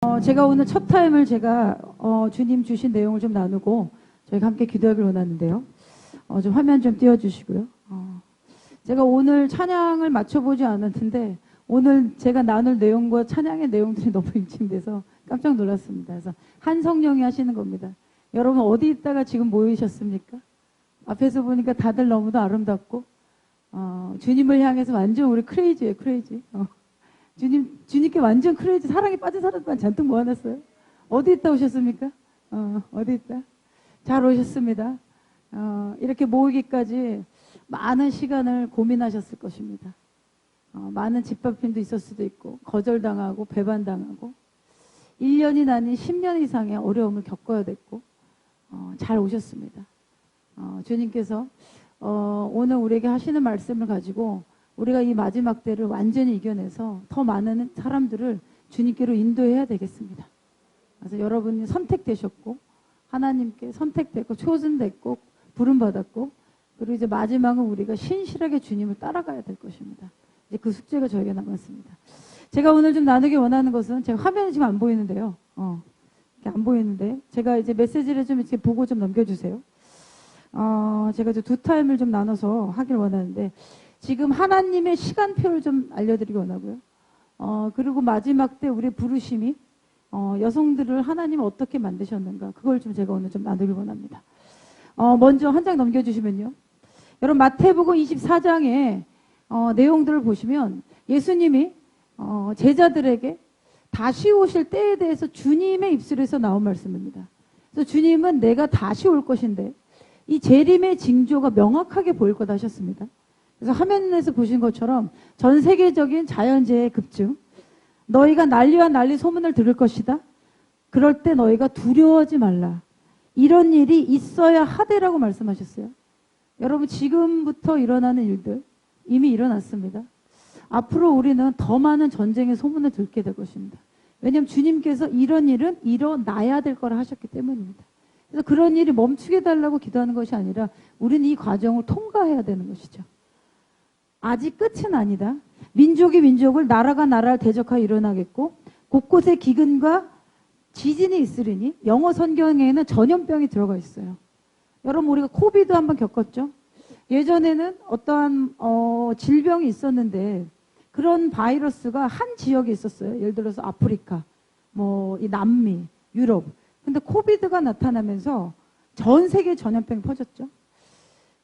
제가 오늘 첫 타임을 주님 주신 내용을 좀 나누고 저희가 함께 기도하길 원하는데요. 좀 화면 좀 띄워주시고요. 제가 오늘 찬양을 맞춰보지 않았는데 오늘 제가 나눌 내용과 찬양의 내용들이 너무 일치돼서 깜짝 놀랐습니다. 그래서 한 성령이 하시는 겁니다. 여러분 어디 있다가 지금 모이셨습니까? 앞에서 보니까 다들 너무도 아름답고 주님을 향해서 완전 우리 크레이지예요. 크레이지. 주님께 완전 크레이지 사랑에 빠진 사람들만 잔뜩 모아놨어요. 어디 있다 오셨습니까? 어디 있다? 잘 오셨습니다. 이렇게 모이기까지 많은 시간을 고민하셨을 것입니다. 많은 짓밟힘도 있을 수도 있고 거절당하고 배반당하고 1년이 아닌 10년 이상의 어려움을 겪어야 됐고 잘 오셨습니다. 주님께서 오늘 우리에게 하시는 말씀을 가지고 우리가 이 마지막 때를 완전히 이겨내서 더 많은 사람들을 주님께로 인도해야 되겠습니다. 그래서 여러분이 선택되셨고 하나님께 선택됐고 초선됐고 부름받았고 그리고 이제 마지막은 우리가 신실하게 주님을 따라가야 될 것입니다. 이제 그 숙제가 저에게 남았습니다. 제가 오늘 좀 나누기 원하는 것은 제가 화면이 지금 안 보이는데요. 이렇게 안 보이는데 제가 이제 메시지를 좀 이렇게 보고 좀 넘겨주세요. 제가 이제 두 타임을 좀 나눠서 하길 원하는데 지금 하나님의 시간표를 좀 알려드리기 원하고요. 그리고 마지막 때 우리 부르심이 여성들을 하나님 어떻게 만드셨는가 그걸 좀 제가 오늘 좀 나누길 원합니다. 먼저 한 장 넘겨주시면요. 여러분 마태복음 24장의 내용들을 보시면 예수님이 제자들에게 다시 오실 때에 대해서 주님의 입술에서 나온 말씀입니다. 그래서 주님은 내가 다시 올 것인데 이 재림의 징조가 명확하게 보일 거다 하셨습니다. 그래서 화면에서 보신 것처럼 전 세계적인 자연재해 급증, 너희가 난리와 난리 소문을 들을 것이다. 그럴 때 너희가 두려워하지 말라. 이런 일이 있어야 하되라고 말씀하셨어요. 여러분 지금부터 일어나는 일들 이미 일어났습니다. 앞으로 우리는 더 많은 전쟁의 소문을 듣게 될 것입니다. 왜냐하면 주님께서 이런 일은 일어나야 될 거라 하셨기 때문입니다. 그래서 그런 일이 멈추게 해달라고 기도하는 것이 아니라 우리는 이 과정을 통과해야 되는 것이죠. 아직 끝은 아니다. 민족이 민족을 나라가 나라를 대적하여 일어나겠고 곳곳에 기근과 지진이 있으리니 영어 성경에는 전염병이 들어가 있어요. 여러분 우리가 코비드 한번 겪었죠. 예전에는 어떠한 질병이 있었는데 그런 바이러스가 한 지역에 있었어요. 예를 들어서 아프리카, 이 남미, 유럽. 근데 코비드가 나타나면서 전 세계 전염병이 퍼졌죠.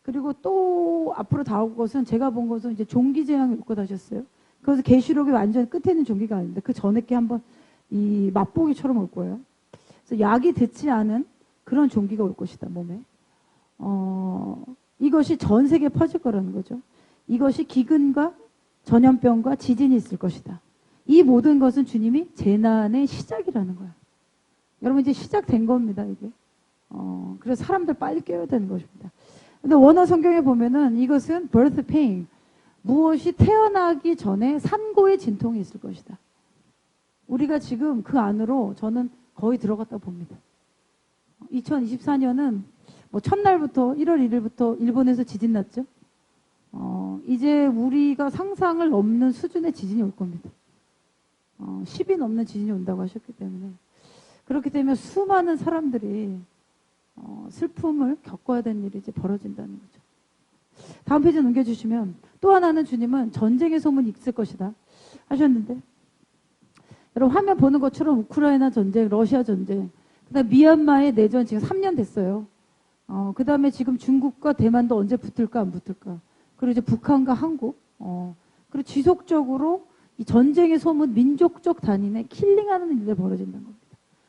그리고 또 앞으로 다올 것은 제가 본 것은 이제 종기 재앙이 올 거다 하셨어요. 그래서 계시록이 완전 끝에 있는 종기가 아닌데 그 전에 게 한번 이 맛보기처럼 올 거예요. 그래서 약이 듣지 않은 그런 종기가 올 것이다 몸에. 이것이 전 세계에 퍼질 거라는 거죠. 이것이 기근과 전염병과 지진이 있을 것이다. 이 모든 것은 주님이 재난의 시작이라는 거야. 여러분 이제 시작된 겁니다 이게. 그래서 사람들 빨리 깨워야 되는 것입니다. 근데 원어 성경에 보면은 이것은 birth pain, 무엇이 태어나기 전에 산고의 진통이 있을 것이다. 우리가 지금 그 안으로 저는 거의 들어갔다 봅니다. 2024년은 첫날부터 1월 1일부터 일본에서 지진 났죠. 이제 우리가 상상을 넘는 수준의 지진이 올 겁니다. 10이 넘는 지진이 온다고 하셨기 때문에 그렇기 때문에 수많은 사람들이 슬픔을 겪어야 되는 일이 이제 벌어진다는 거죠. 다음 페이지 넘겨주시면 또 하나는 주님은 전쟁의 소문이 있을 것이다 하셨는데 여러분 화면 보는 것처럼 우크라이나 전쟁, 러시아 전쟁, 그다음 미얀마의 내전 지금 3년 됐어요. 그 다음에 지금 중국과 대만도 언제 붙을까 안 붙을까. 그리고 이제 북한과 한국. 그리고 지속적으로 이 전쟁의 소문, 민족적 단위내 킬링하는 일이 벌어진다는 겁니다.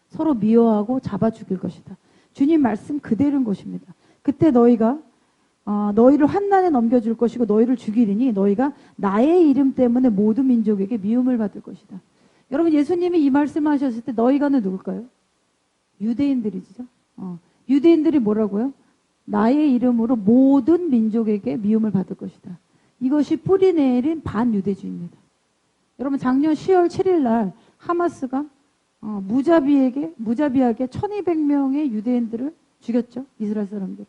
서로 미워하고 잡아 죽일 것이다. 주님 말씀 그대로인 것입니다. 그때 너희가 너희를 환난에 넘겨줄 것이고 너희를 죽이리니 너희가 나의 이름 때문에 모든 민족에게 미움을 받을 것이다. 여러분 예수님이 이 말씀을 하셨을 때 너희가는 누굴까요? 유대인들이죠. 유대인들이 뭐라고요? 나의 이름으로 모든 민족에게 미움을 받을 것이다. 이것이 뿌리 내린 반유대주의입니다. 여러분 작년 10월 7일 날 하마스가 무자비하게 1200명의 유대인들을 죽였죠. 이스라엘 사람들.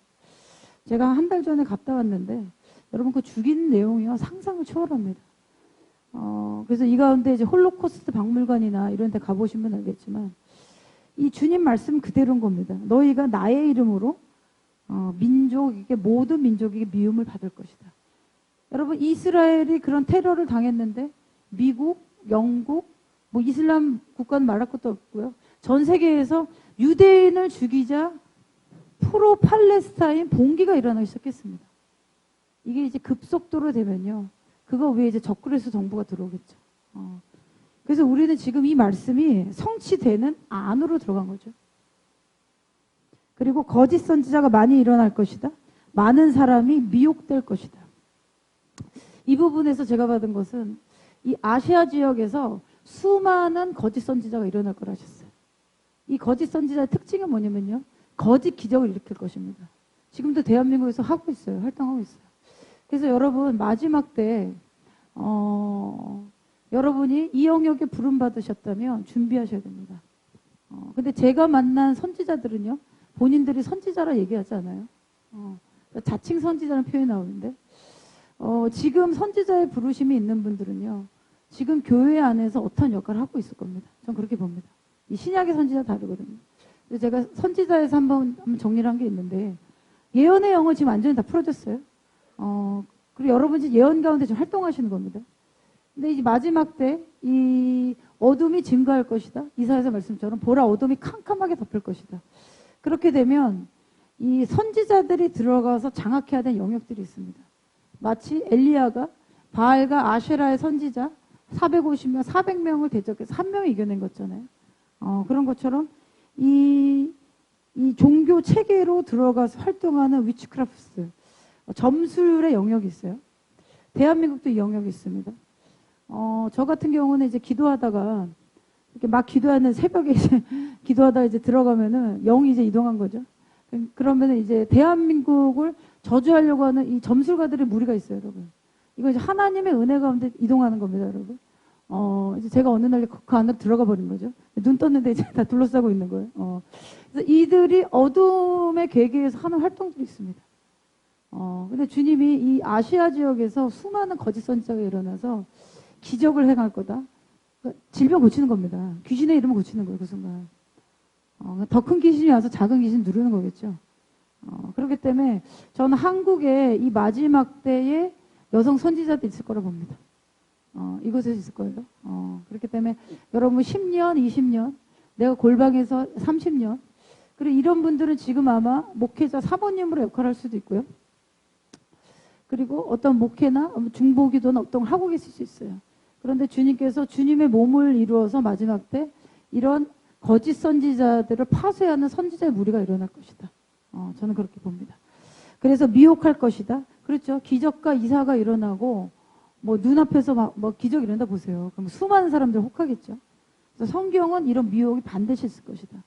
제가 한 달 전에 갔다 왔는데 여러분 그 죽인 내용이요 상상을 초월합니다. 그래서 이 가운데 이제 홀로코스트 박물관이나 이런 데 가보시면 알겠지만 이 주님 말씀 그대로인 겁니다. 너희가 나의 이름으로 민족에게 모든 민족에게 미움을 받을 것이다. 여러분 이스라엘이 그런 테러를 당했는데 미국, 영국, 뭐 이슬람 국가는 말할 것도 없고요. 전 세계에서 유대인을 죽이자 프로 팔레스타인 봉기가 일어나기 시작했습니다. 이게 이제 급속도로 되면요. 그거 위에 이제 적그리스 정부가 들어오겠죠. 그래서 우리는 지금 이 말씀이 성취되는 안으로 들어간 거죠. 그리고 거짓 선지자가 많이 일어날 것이다. 많은 사람이 미혹될 것이다. 이 부분에서 제가 받은 것은 이 아시아 지역에서 수많은 거짓 선지자가 일어날 거라 하셨어요. 이 거짓 선지자의 특징이 뭐냐면요. 거짓 기적을 일으킬 것입니다. 지금도 대한민국에서 하고 있어요. 활동하고 있어요. 그래서 여러분 마지막 때 여러분이 이 영역에 부름받으셨다면 준비하셔야 됩니다. 근데 제가 만난 선지자들은요. 본인들이 선지자라 얘기하지 않아요. 자칭 선지자라는 표현이 나오는데 지금 선지자의 부르심이 있는 분들은요. 지금 교회 안에서 어떤 역할을 하고 있을 겁니다. 전 그렇게 봅니다. 이 신약의 선지자 다르거든요. 그래서 제가 선지자에서 한번 정리를 한 게 있는데 예언의 영을 지금 완전히 다 풀어줬어요. 그리고 여러분 지금 예언 가운데 지금 활동하시는 겁니다. 근데 이제 마지막 때 이 어둠이 증가할 것이다. 이사야서 말씀처럼 보라 어둠이 캄캄하게 덮일 것이다. 그렇게 되면 이 선지자들이 들어가서 장악해야 되는 영역들이 있습니다. 마치 엘리야가 바알과 아쉐라의 선지자 450명, 400명을 대적해서 한 명이 이겨낸 거잖아요. 그런 것처럼 이 종교 체계로 들어가서 활동하는 위치크래프트, 점술의 영역이 있어요. 대한민국도 이 영역이 있습니다. 저 같은 경우는 이제 기도하다가 이렇게 막 기도하는 새벽에 이제 기도하다가 이제 들어가면은 영이 이제 이동한 거죠. 그러면은 이제 대한민국을 저주하려고 하는 이 점술가들의 무리가 있어요, 여러분. 이거 이제 하나님의 은혜 가운데 이동하는 겁니다, 여러분. 이제 제가 어느 날 그 안으로 들어가 버린 거죠. 눈 떴는데 이제 다 둘러싸고 있는 거예요. 그래서 이들이 어둠의 계계에서 하는 활동들이 있습니다. 근데 주님이 이 아시아 지역에서 수많은 거짓 선지자가 일어나서 기적을 행할 거다. 그러니까 질병 고치는 겁니다. 귀신의 이름을 고치는 거예요, 그 순간. 더 큰 귀신이 와서 작은 귀신 누르는 거겠죠. 그렇기 때문에 저는 한국에 이 마지막 때에 여성 선지자도 있을 거라 봅니다. 이곳에 있을 거예요. 그렇기 때문에 여러분 10년, 20년, 내가 골방에서 30년, 그리고 이런 분들은 지금 아마 목회자 사모님으로 역할할 수도 있고요. 그리고 어떤 목회나 중보기도나 어떤 걸 하고 계실 수 있어요. 그런데 주님께서 주님의 몸을 이루어서 마지막 때 이런 거짓 선지자들을 파쇄하는 선지자의 무리가 일어날 것이다. 저는 그렇게 봅니다. 그래서 미혹할 것이다. 그렇죠. 기적과 이사가 일어나고 뭐 눈앞에서 뭐 기적이 일어난다 보세요. 그럼 수많은 사람들 혹하겠죠. 그래서 성경은 이런 미혹이 반드시 있을 것이다.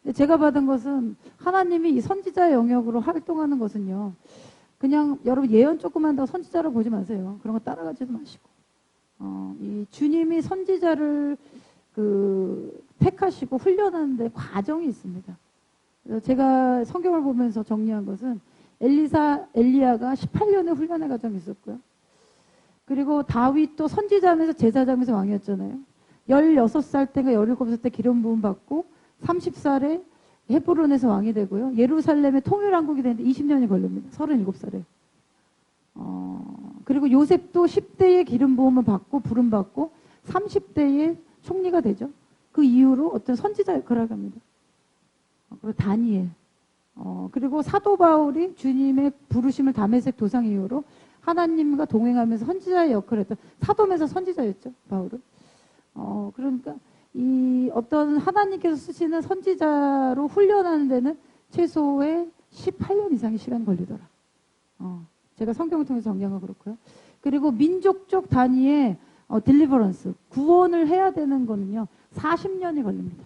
근데 제가 받은 것은 하나님이 이 선지자의 영역으로 활동하는 것은요. 그냥 여러분 예언 조금만 더 선지자로 보지 마세요. 그런 거 따라가지도 마시고. 이 주님이 선지자를 택하시고 훈련하는데 과정이 있습니다. 그래서 제가 성경을 보면서 정리한 것은 엘리야가 18년의 훈련의 과정이 있었고요. 그리고 다윗도 선지자면서 제사장면서 왕이었잖아요. 16살 때가 17살 때 기름 부음 받고 30살에 헤브론에서 왕이 되고요. 예루살렘의 통일왕국이 되는데 20년이 걸립니다. 37살에. 그리고 요셉도 10대에 기름 부음을 받고 부름 받고 30대에 총리가 되죠. 그 이후로 어떤 선지자 역할을 합니다. 그리고 다니엘. 그리고 사도 바울이 주님의 부르심을 다메섹 도상 이후로 하나님과 동행하면서 선지자의 역할을 했던 사도면서 선지자였죠. 바울은. 그러니까 이 어떤 하나님께서 쓰시는 선지자로 훈련하는 데는 최소의 18년 이상의 시간이 걸리더라. 제가 성경을 통해서 정리한 건 그렇고요. 그리고 민족적 단위의 딜리버런스, 구원을 해야 되는 거는요. 40년이 걸립니다.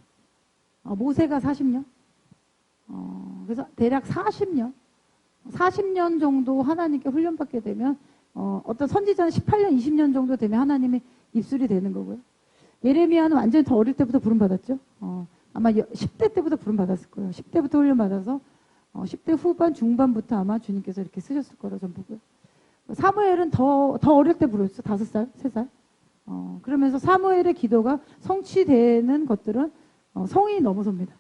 모세가 40년. 그래서 대략 40년 정도 하나님께 훈련받게 되면 어떤 선지자는 18년, 20년 정도 되면 하나님이 입술이 되는 거고요. 예레미야는 완전히 더 어릴 때부터 부름받았죠. 아마 10대 때부터 부름받았을 거예요. 10대부터 훈련받아서 10대 후반, 중반부터 아마 주님께서 이렇게 쓰셨을 거라 전 보고요. 사무엘은 더 어릴 때 부르셨어요. 5살, 3살. 그러면서 사무엘의 기도가 성취되는 것들은 성이 넘어섭니다.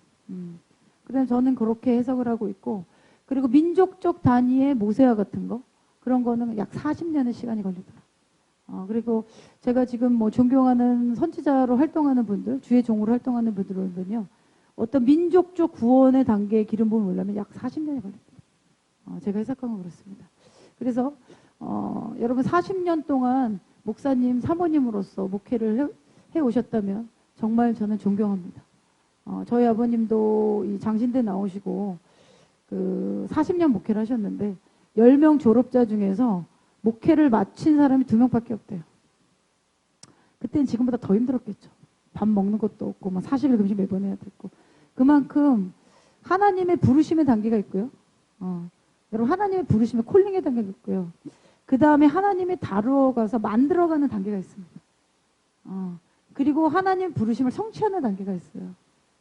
그래서 저는 그렇게 해석을 하고 있고, 그리고 민족적 단위의 모세와 같은 거, 그런 거는 약 40년의 시간이 걸리더라. 그리고 제가 지금 뭐 존경하는 선지자로 활동하는 분들, 주의 종으로 활동하는 분들은요, 어떤 민족적 구원의 단계의 기름 부음을 올라면 약 40년이 걸립니다. 제가 해석한 건 그렇습니다. 그래서 여러분 40년 동안 목사님, 사모님으로서 목회를 해 오셨다면 정말 저는 존경합니다. 저희 아버님도 이 장신대 나오시고 그 40년 목회를 하셨는데 10명 졸업자 중에서 목회를 마친 사람이 2명밖에 없대요. 그때는 지금보다 더 힘들었겠죠. 밥 먹는 것도 없고 막 40일 금식 매번 해야 됐고, 그만큼 하나님의 부르심의 단계가 있고요. 여러분 하나님의 부르심의 콜링의 단계가 있고요. 그 다음에 하나님이 다루어가서 만들어가는 단계가 있습니다. 그리고 하나님 부르심을 성취하는 단계가 있어요.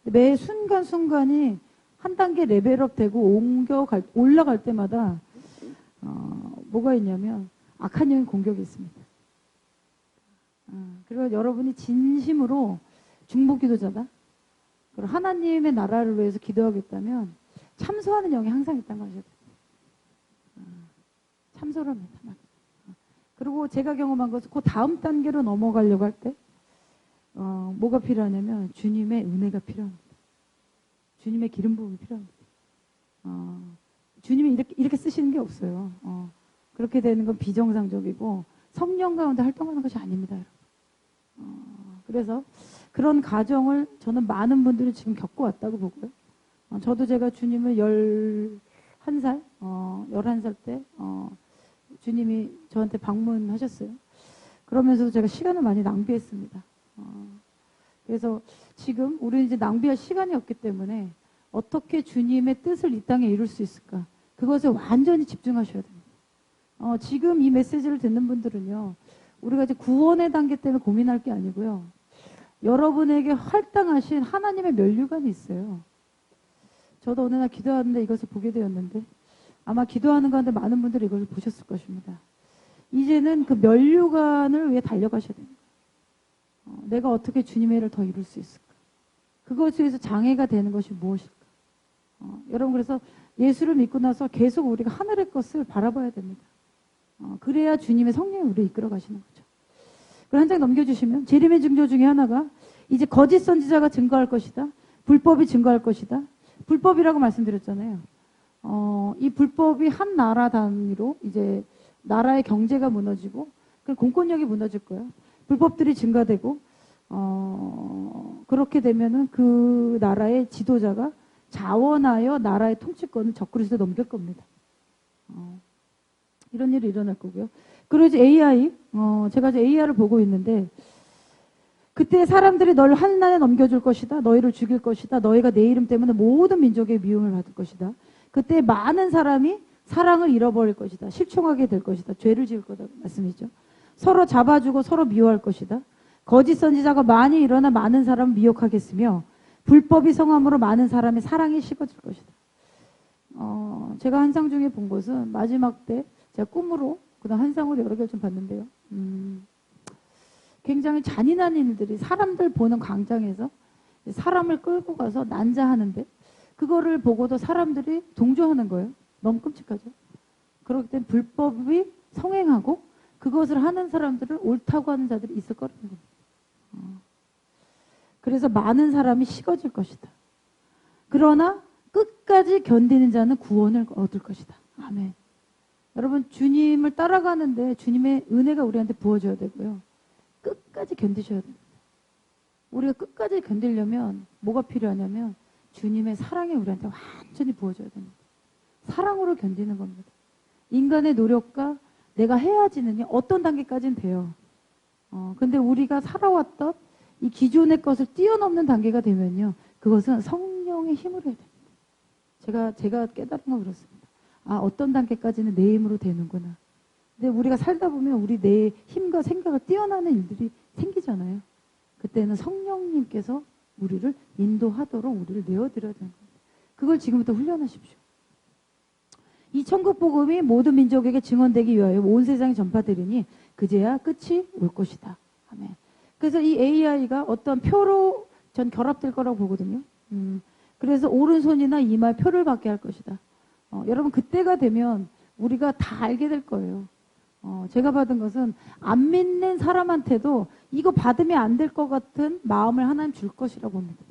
매 순간순간이 한 단계 레벨업 되고 올라갈 때마다 뭐가 있냐면 악한 영의 공격이 있습니다. 그리고 여러분이 진심으로 중보 기도자다, 그리고 하나님의 나라를 위해서 기도하겠다면 참소하는 영이 항상 있다는 걸 아셔야 돼요. 참소를 합니다. 그리고 제가 경험한 것은 그 다음 단계로 넘어가려고 할 때 뭐가 필요하냐면 주님의 은혜가 필요합니다. 주님의 기름 부음이 필요합니다. 주님이 이렇게 쓰시는 게 없어요. 그렇게 되는 건 비정상적이고 성령 가운데 활동하는 것이 아닙니다. 그래서 그런 과정을 저는 많은 분들이 지금 겪어왔다고 보고요. 저도 제가 주님을 11살 때 주님이 저한테 방문하셨어요. 그러면서도 제가 시간을 많이 낭비했습니다. 그래서 지금 우리는 이제 낭비할 시간이 없기 때문에 어떻게 주님의 뜻을 이 땅에 이룰 수 있을까? 그것에 완전히 집중하셔야 됩니다. 지금 이 메시지를 듣는 분들은요, 우리가 이제 구원의 단계 때문에 고민할 게 아니고요, 여러분에게 할당하신 하나님의 면류관이 있어요. 저도 어느 날 기도하는데 이것을 보게 되었는데, 아마 기도하는 가운데 많은 분들이 이걸 보셨을 것입니다. 이제는 그 면류관을 위해 달려가셔야 됩니다. 내가 어떻게 주님의 일을 더 이룰 수 있을까? 그것에 의해서 장애가 되는 것이 무엇일까? 여러분, 그래서 예수를 믿고 나서 계속 우리가 하늘의 것을 바라봐야 됩니다. 그래야 주님의 성령이 우리를 이끌어 가시는 거죠. 그럼 한 장 넘겨주시면, 재림의 증거 중에 하나가 이제 거짓 선지자가 증거할 것이다, 불법이 증거할 것이다. 불법이라고 말씀드렸잖아요. 이 불법이 한 나라 단위로 이제 나라의 경제가 무너지고 그 공권력이 무너질 거예요. 불법들이 증가되고 그렇게 되면은 그 나라의 지도자가 자원하여 나라의 통치권을 적그리스도에 넘길 겁니다. 이런 일이 일어날 거고요. 그리고 이제 AI, 제가 이제 AI를 보고 있는데, 그때 사람들이 널 환난에 넘겨줄 것이다, 너희를 죽일 것이다, 너희가 내 이름 때문에 모든 민족의 미움을 받을 것이다. 그때 많은 사람이 사랑을 잃어버릴 것이다, 실종하게 될 것이다, 죄를 지을 거다 말씀이죠. 서로 잡아주고 서로 미워할 것이다. 거짓 선지자가 많이 일어나 많은 사람을 미혹하겠으며 불법이 성함으로 많은 사람의 사랑이 식어질 것이다. 제가 환상 중에 본 것은 마지막 때 제가 꿈으로 그다음 환상으로 여러 개를 좀 봤는데요. 굉장히 잔인한 일들이, 사람들 보는 광장에서 사람을 끌고 가서 난자하는데 그거를 보고도 사람들이 동조하는 거예요. 너무 끔찍하죠. 그렇기 때문에 불법이 성행하고 그것을 하는 사람들을 옳다고 하는 자들이 있을 거라는 겁니다. 그래서 많은 사람이 식어질 것이다. 그러나 끝까지 견디는 자는 구원을 얻을 것이다. 아멘. 여러분, 주님을 따라가는데 주님의 은혜가 우리한테 부어져야 되고요, 끝까지 견디셔야 됩니다. 우리가 끝까지 견디려면 뭐가 필요하냐면 주님의 사랑이 우리한테 완전히 부어져야 됩니다. 사랑으로 견디는 겁니다. 인간의 노력과 내가 해야지는요, 어떤 단계까지는 돼요. 근데 우리가 살아왔던 이 기존의 것을 뛰어넘는 단계가 되면요, 그것은 성령의 힘으로 해야 됩니다. 제가 깨달은 건 그렇습니다. 어떤 단계까지는 내 힘으로 되는구나. 근데 우리가 살다 보면 우리 내 힘과 생각을 뛰어나는 일들이 생기잖아요. 그때는 성령님께서 우리를 인도하도록 우리를 내어드려야 되는 겁니다. 그걸 지금부터 훈련하십시오. 이 천국 복음이 모든 민족에게 증언되기 위하여 온 세상에 전파되리니 그제야 끝이 올 것이다. 아멘. 그래서 이 AI가 어떤 표로 전 결합될 거라고 보거든요. 그래서 오른손이나 이마에 표를 받게 할 것이다. 여러분 그때가 되면 우리가 다 알게 될 거예요. 제가 받은 것은 안 믿는 사람한테도 이거 받으면 안 될 것 같은 마음을 하나님 줄 것이라고 봅니다.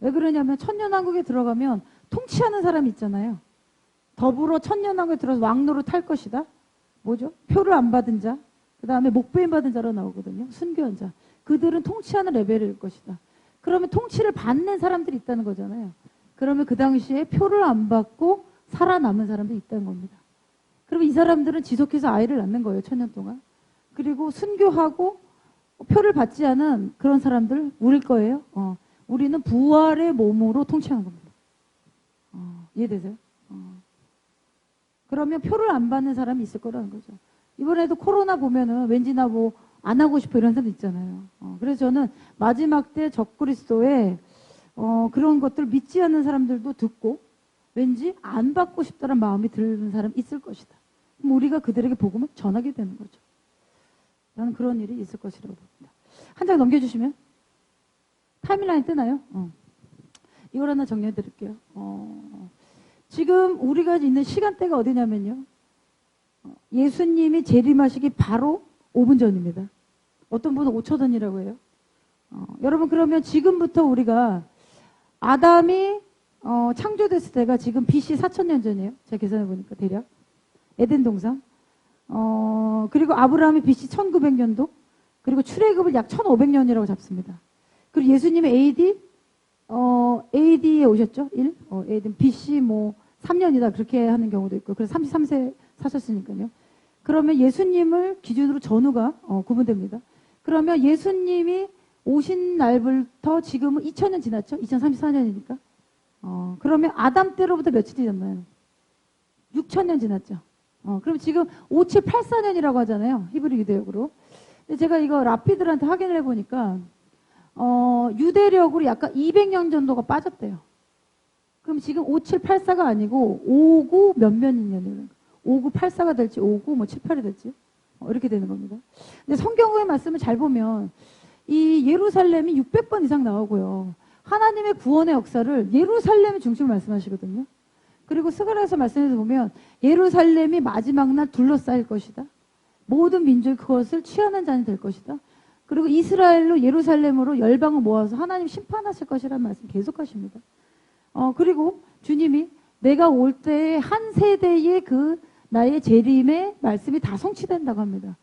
왜 그러냐면 천년왕국에 들어가면 통치하는 사람이 있잖아요. 더불어 천년왕국에 들어서 왕노로 탈 것이다. 뭐죠? 표를 안 받은 자, 그 다음에 목배임 받은 자로 나오거든요. 순교한 자. 그들은 통치하는 레벨일 것이다. 그러면 통치를 받는 사람들이 있다는 거잖아요. 그러면 그 당시에 표를 안 받고 살아남은 사람들이 있다는 겁니다. 그러면 이 사람들은 지속해서 아이를 낳는 거예요. 천년 동안. 그리고 순교하고 표를 받지 않은 그런 사람들 우릴 거예요. 우리는 부활의 몸으로 통치하는 겁니다. 이해되세요? 그러면 표를 안 받는 사람이 있을 거라는 거죠. 이번에도 코로나 보면은 왠지 나 뭐 안 하고 싶어 이런 사람도 있잖아요. 그래서 저는 마지막 때 적그리스도의 그런 것들 믿지 않는 사람들도 듣고 왠지 안 받고 싶다는 마음이 드는 사람 있을 것이다. 그럼 우리가 그들에게 복음을 전하게 되는 거죠. 저는 그런 일이 있을 것이라고 봅니다. 한 장 넘겨주시면 타임라인 뜨나요? 이걸 하나 정리해 드릴게요. 지금 우리가 있는 시간대가 어디냐면요. 예수님이 재림하시기 바로 5분 전입니다. 어떤 분은 5초 전이라고 해요. 여러분 그러면 지금부터 우리가 아담이 창조됐을 때가 지금 BC 4,000년 전이에요. 제가 계산해 보니까 대략 에덴 동산. 그리고 아브라함이 BC 1900년도, 그리고 출애굽을 약 1500년이라고 잡습니다. 그리고 예수님의 AD에 오셨죠? AD BC 뭐 3년이다 그렇게 하는 경우도 있고, 그래서 33세 사셨으니까요. 그러면 예수님을 기준으로 전후가 구분됩니다. 그러면 예수님이 오신 날부터 지금은 2000년 지났죠? 2034년이니까. 그러면 아담 때로부터 며칠이 지났나요? 6000년 지났죠. 그럼 지금 5784년이라고 하잖아요. 히브리 유대역으로. 근데 제가 이거 라피들한테 확인을 해보니까 유대력으로 약간 200년 정도가 빠졌대요. 그럼 지금 5784가 아니고 59 몇몇 년이에요. 5984가 될지 59 뭐 78이 될지 이렇게 되는 겁니다. 근데 성경의 말씀을 잘 보면 이 예루살렘이 600번 이상 나오고요. 하나님의 구원의 역사를 예루살렘의 중심으로 말씀하시거든요. 그리고 스가랴서 말씀에서 보면 예루살렘이 마지막 날 둘러싸일 것이다. 모든 민족이 그것을 취하는 잔이 될 것이다. 그리고 이스라엘로 예루살렘으로 열방을 모아서 하나님 심판하실 것이라는 말씀 계속하십니다. 그리고 주님이 내가 올 때에 한 세대의 그 나의 재림의 말씀이 다 성취된다고 합니다.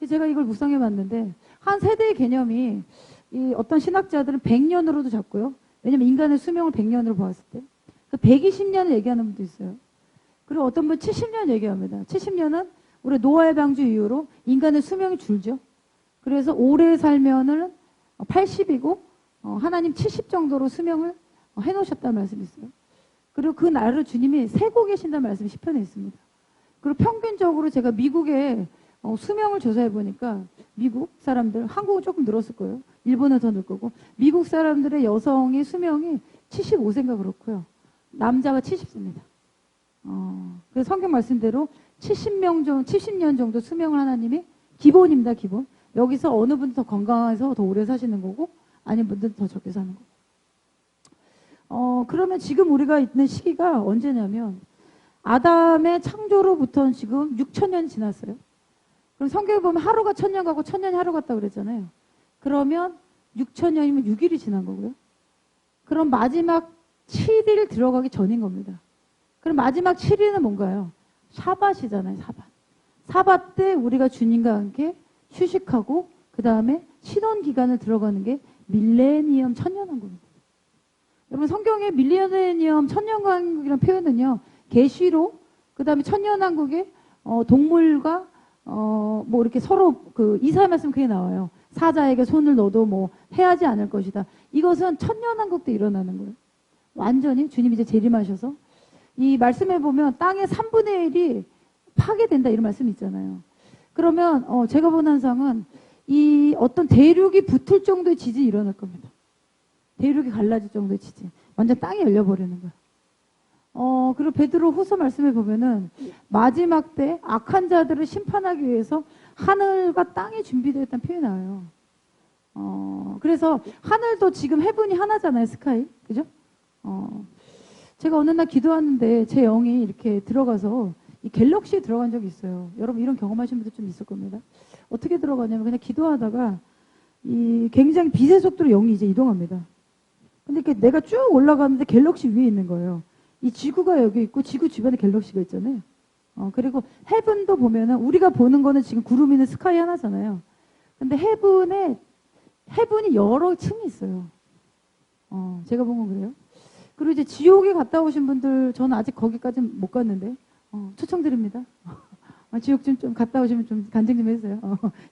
제가 이걸 묵상해 봤는데 한 세대의 개념이 이 어떤 신학자들은 100년으로도 잡고요. 왜냐면 인간의 수명을 100년으로 보았을 때 120년을 얘기하는 분도 있어요. 그리고 어떤 분 70년 얘기합니다. 70년은 우리 노아의 방주 이후로 인간의 수명이 줄죠. 그래서 오래 살면은 80이고 하나님 70 정도로 수명을 해놓으셨다는 말씀이 있어요. 그리고 그 날을 주님이 세고 계신다는 말씀이 시편에 있습니다. 그리고 평균적으로 제가 미국의 수명을 조사해 보니까 미국 사람들, 한국은 조금 늘었을 거예요. 일본은 더 늘 거고, 미국 사람들의 여성의 수명이 75세인가 그렇고요. 남자가 70세입니다. 그래서 성경 말씀대로 70년 정도 수명을 하나님이 기본입니다, 기본. 여기서 어느 분도 더 건강해서 더 오래 사시는 거고, 아닌 분들은 더 적게 사는 거고. 그러면 지금 우리가 있는 시기가 언제냐면, 아담의 창조로부터는 지금 6000년이 지났어요. 그럼 성경에 보면 하루가 1000년 가고 1000년이 하루 같다고 그랬잖아요. 그러면 6000년이면 6일이 지난 거고요. 그럼 마지막 7일 들어가기 전인 겁니다. 그럼 마지막 7일은 뭔가요? 샤밧이잖아요, 샤밧. 샤밧 때 우리가 주님과 함께 휴식하고 그 다음에 신혼 기간을 들어가는 게 밀레니엄 천년왕국입니다. 여러분 성경에 밀레니엄 천년왕국이라는 표현은요. 계시록 그 다음에 천년왕국에 동물과 뭐 이렇게 서로 그 이사야 말씀 그게 나와요. 사자에게 손을 넣어도 뭐 해하지 않을 것이다. 이것은 천년왕국 때 일어나는 거예요. 완전히 주님 이제 재림하셔서 이 말씀에 보면 땅의 3분의 1이 파괴된다 이런 말씀이 있잖아요. 그러면 제가 본 환상은 이 어떤 대륙이 붙을 정도의 지진이 일어날 겁니다. 대륙이 갈라질 정도의 지진. 완전 땅이 열려버리는 거예요. 그리고 베드로 후서 말씀에 보면은 마지막 때 악한 자들을 심판하기 위해서 하늘과 땅이 준비되었다는 표현이 나와요. 그래서 하늘도 지금 해븐이 하나잖아요, 스카이. 그죠? 제가 어느 날 기도하는데 제 영이 이렇게 들어가서 이 갤럭시에 들어간 적이 있어요. 여러분 이런 경험하신 분들 좀 있을 겁니다. 어떻게 들어가냐면 그냥 기도하다가 이 굉장히 빛의 속도로 영이 이제 이동합니다. 근데 이렇게 내가 쭉 올라가는데 갤럭시 위에 있는 거예요. 이 지구가 여기 있고 지구 주변에 갤럭시가 있잖아요. 그리고 헤븐도 보면은 우리가 보는 거는 지금 구름 있는 스카이 하나잖아요. 근데 헤븐이 여러 층이 있어요. 제가 본 건 그래요. 그리고 이제 지옥에 갔다 오신 분들, 저는 아직 거기까지는 못 갔는데, 초청드립니다. 지옥 좀 갔다 오시면 좀 간증 좀 해주세요.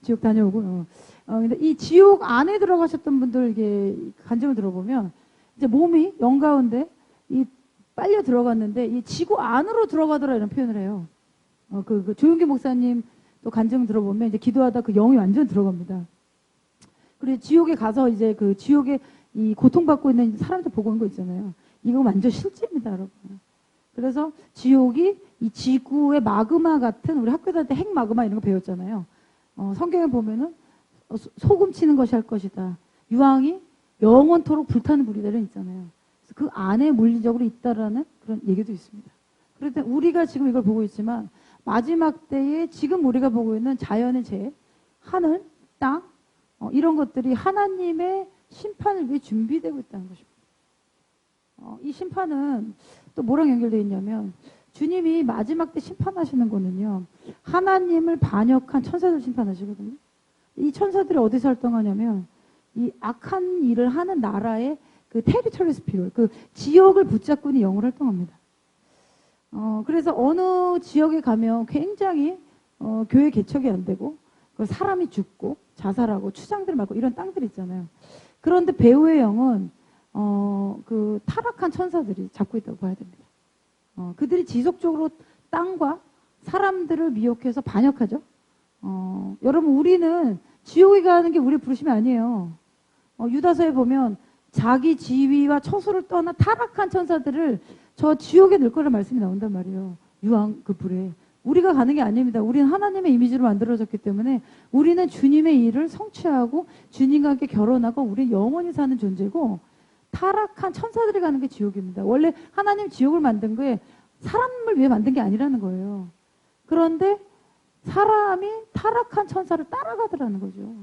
지옥 다녀오고. 근데 이 지옥 안에 들어가셨던 분들, 이게 간증을 들어보면, 이제 몸이 영 가운데 빨려 들어갔는데, 이 지구 안으로 들어가더라 이런 표현을 해요. 그 조용기 목사님 또 간증 들어보면, 이제 기도하다 그 영이 완전 들어갑니다. 그리고 지옥에 가서 이제 그 지옥에 이 고통받고 있는 사람들 보고 온 거 있잖아요. 이거 완전 실제입니다, 여러분. 그래서 지옥이 이 지구의 마그마 같은, 우리 학교 다닐 때 핵 마그마 이런 거 배웠잖아요. 성경에 보면은 소금 치는 것이 할 것이다. 유황이 영원토록 불타는 불이다는 있잖아요. 그래서 그 안에 물리적으로 있다라는 그런 얘기도 있습니다. 그런데 우리가 지금 이걸 보고 있지만 마지막 때에 지금 우리가 보고 있는 자연의 재해, 하늘, 땅, 이런 것들이 하나님의 심판을 위해 준비되고 있다는 것입니다. 이 심판은 또 뭐랑 연결되어 있냐면 주님이 마지막 때 심판하시는 거는요, 하나님을 반역한 천사들 심판하시거든요. 이 천사들이 어디서 활동하냐면 이 악한 일을 하는 나라의 그 테리토리 스피릿, 그 지역을 붙잡고 있는 영으로 활동합니다. 그래서 어느 지역에 가면 굉장히 교회 개척이 안 되고 사람이 죽고 자살하고 추장들 많고 이런 땅들 있잖아요. 그런데 배후의 영은 그 타락한 천사들이 잡고 있다고 봐야 됩니다. 그들이 지속적으로 땅과 사람들을 미혹해서 반역하죠. 여러분 우리는 지옥에 가는 게 우리의 부르심이 아니에요. 유다서에 보면 자기 지위와 처소를 떠나 타락한 천사들을 저 지옥에 넣을 거란 말씀이 나온단 말이에요. 유황 그 불에. 우리가 가는 게 아닙니다. 우리는 하나님의 이미지로 만들어졌기 때문에 우리는 주님의 일을 성취하고 주님과 함께 결혼하고 우리 영원히 사는 존재고, 타락한 천사들이 가는 게 지옥입니다. 원래 하나님 지옥을 만든 게 사람을 위해 만든 게 아니라는 거예요. 그런데 사람이 타락한 천사를 따라가더라는 거죠.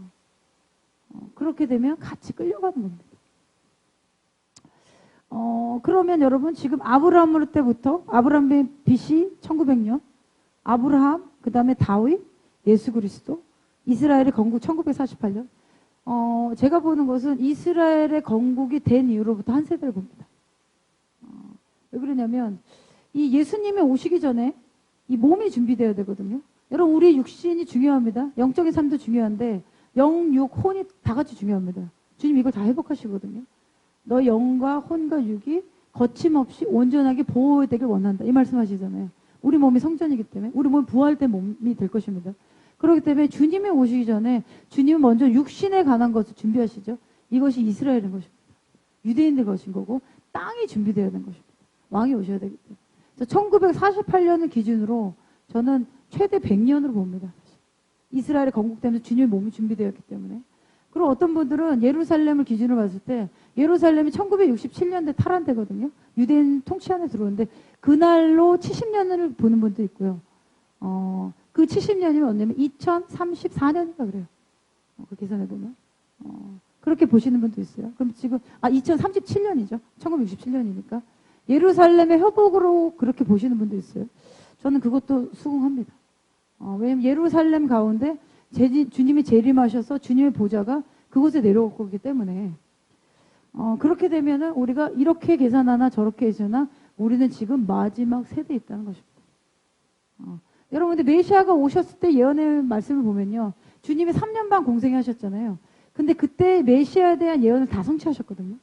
그렇게 되면 같이 끌려가는 겁니다. 그러면 여러분 지금 아브라함으로 때부터 아브라함의 BC 1900년, 아브라함, 그 다음에 다윗, 예수 그리스도, 이스라엘의 건국 1948년. 제가 보는 것은 이스라엘의 건국이 된 이후로부터 한 세대를 봅니다. 왜 그러냐면 이 예수님이 오시기 전에 이 몸이 준비되어야 되거든요. 여러분 우리 육신이 중요합니다. 영적인 삶도 중요한데 영, 육, 혼이 다 같이 중요합니다. 주님 이걸 다 회복하시거든요. 너 영과 혼과 육이 거침없이 온전하게 보호되길 원한다. 이 말씀하시잖아요. 우리 몸이 성전이기 때문에 우리 몸이 부활된 몸이 될 것입니다. 그렇기 때문에 주님이 오시기 전에 주님은 먼저 육신에 관한 것을 준비하시죠. 이것이 이스라엘인 것입니다. 유대인들 것인 거고 땅이 준비되어야 되는 것입니다. 왕이 오셔야 되기 때문에. 1948년을 기준으로 저는 최대 100년으로 봅니다. 이스라엘의 건국되면서 주님의 몸이 준비되었기 때문에. 그리고 어떤 분들은 예루살렘을 기준으로 봤을 때 예루살렘이 1967년대 탈환되거든요. 유대인 통치 안에 들어오는데 그날로 70년을 보는 분도 있고요. 그 70년이면 언제면 2034년인가 그래요. 그 계산해 보면. 그렇게 보시는 분도 있어요. 그럼 지금 2037년이죠. 1967년이니까. 예루살렘의 회복으로 그렇게 보시는 분도 있어요. 저는 그것도 수긍합니다. 왜냐면 예루살렘 가운데 주님이 재림하셔서 주님의 보좌가 그곳에 내려올 거기 때문에 그렇게 되면은 우리가 이렇게 계산하나 저렇게 계산하나 우리는 지금 마지막 세대에 있다는 것입니다. 여러분 근데 메시아가 오셨을 때 예언의 말씀을 보면요. 주님이 3년 반 공생하셨잖아요. 근데 그때 메시아에 대한 예언을 다 성취하셨거든요.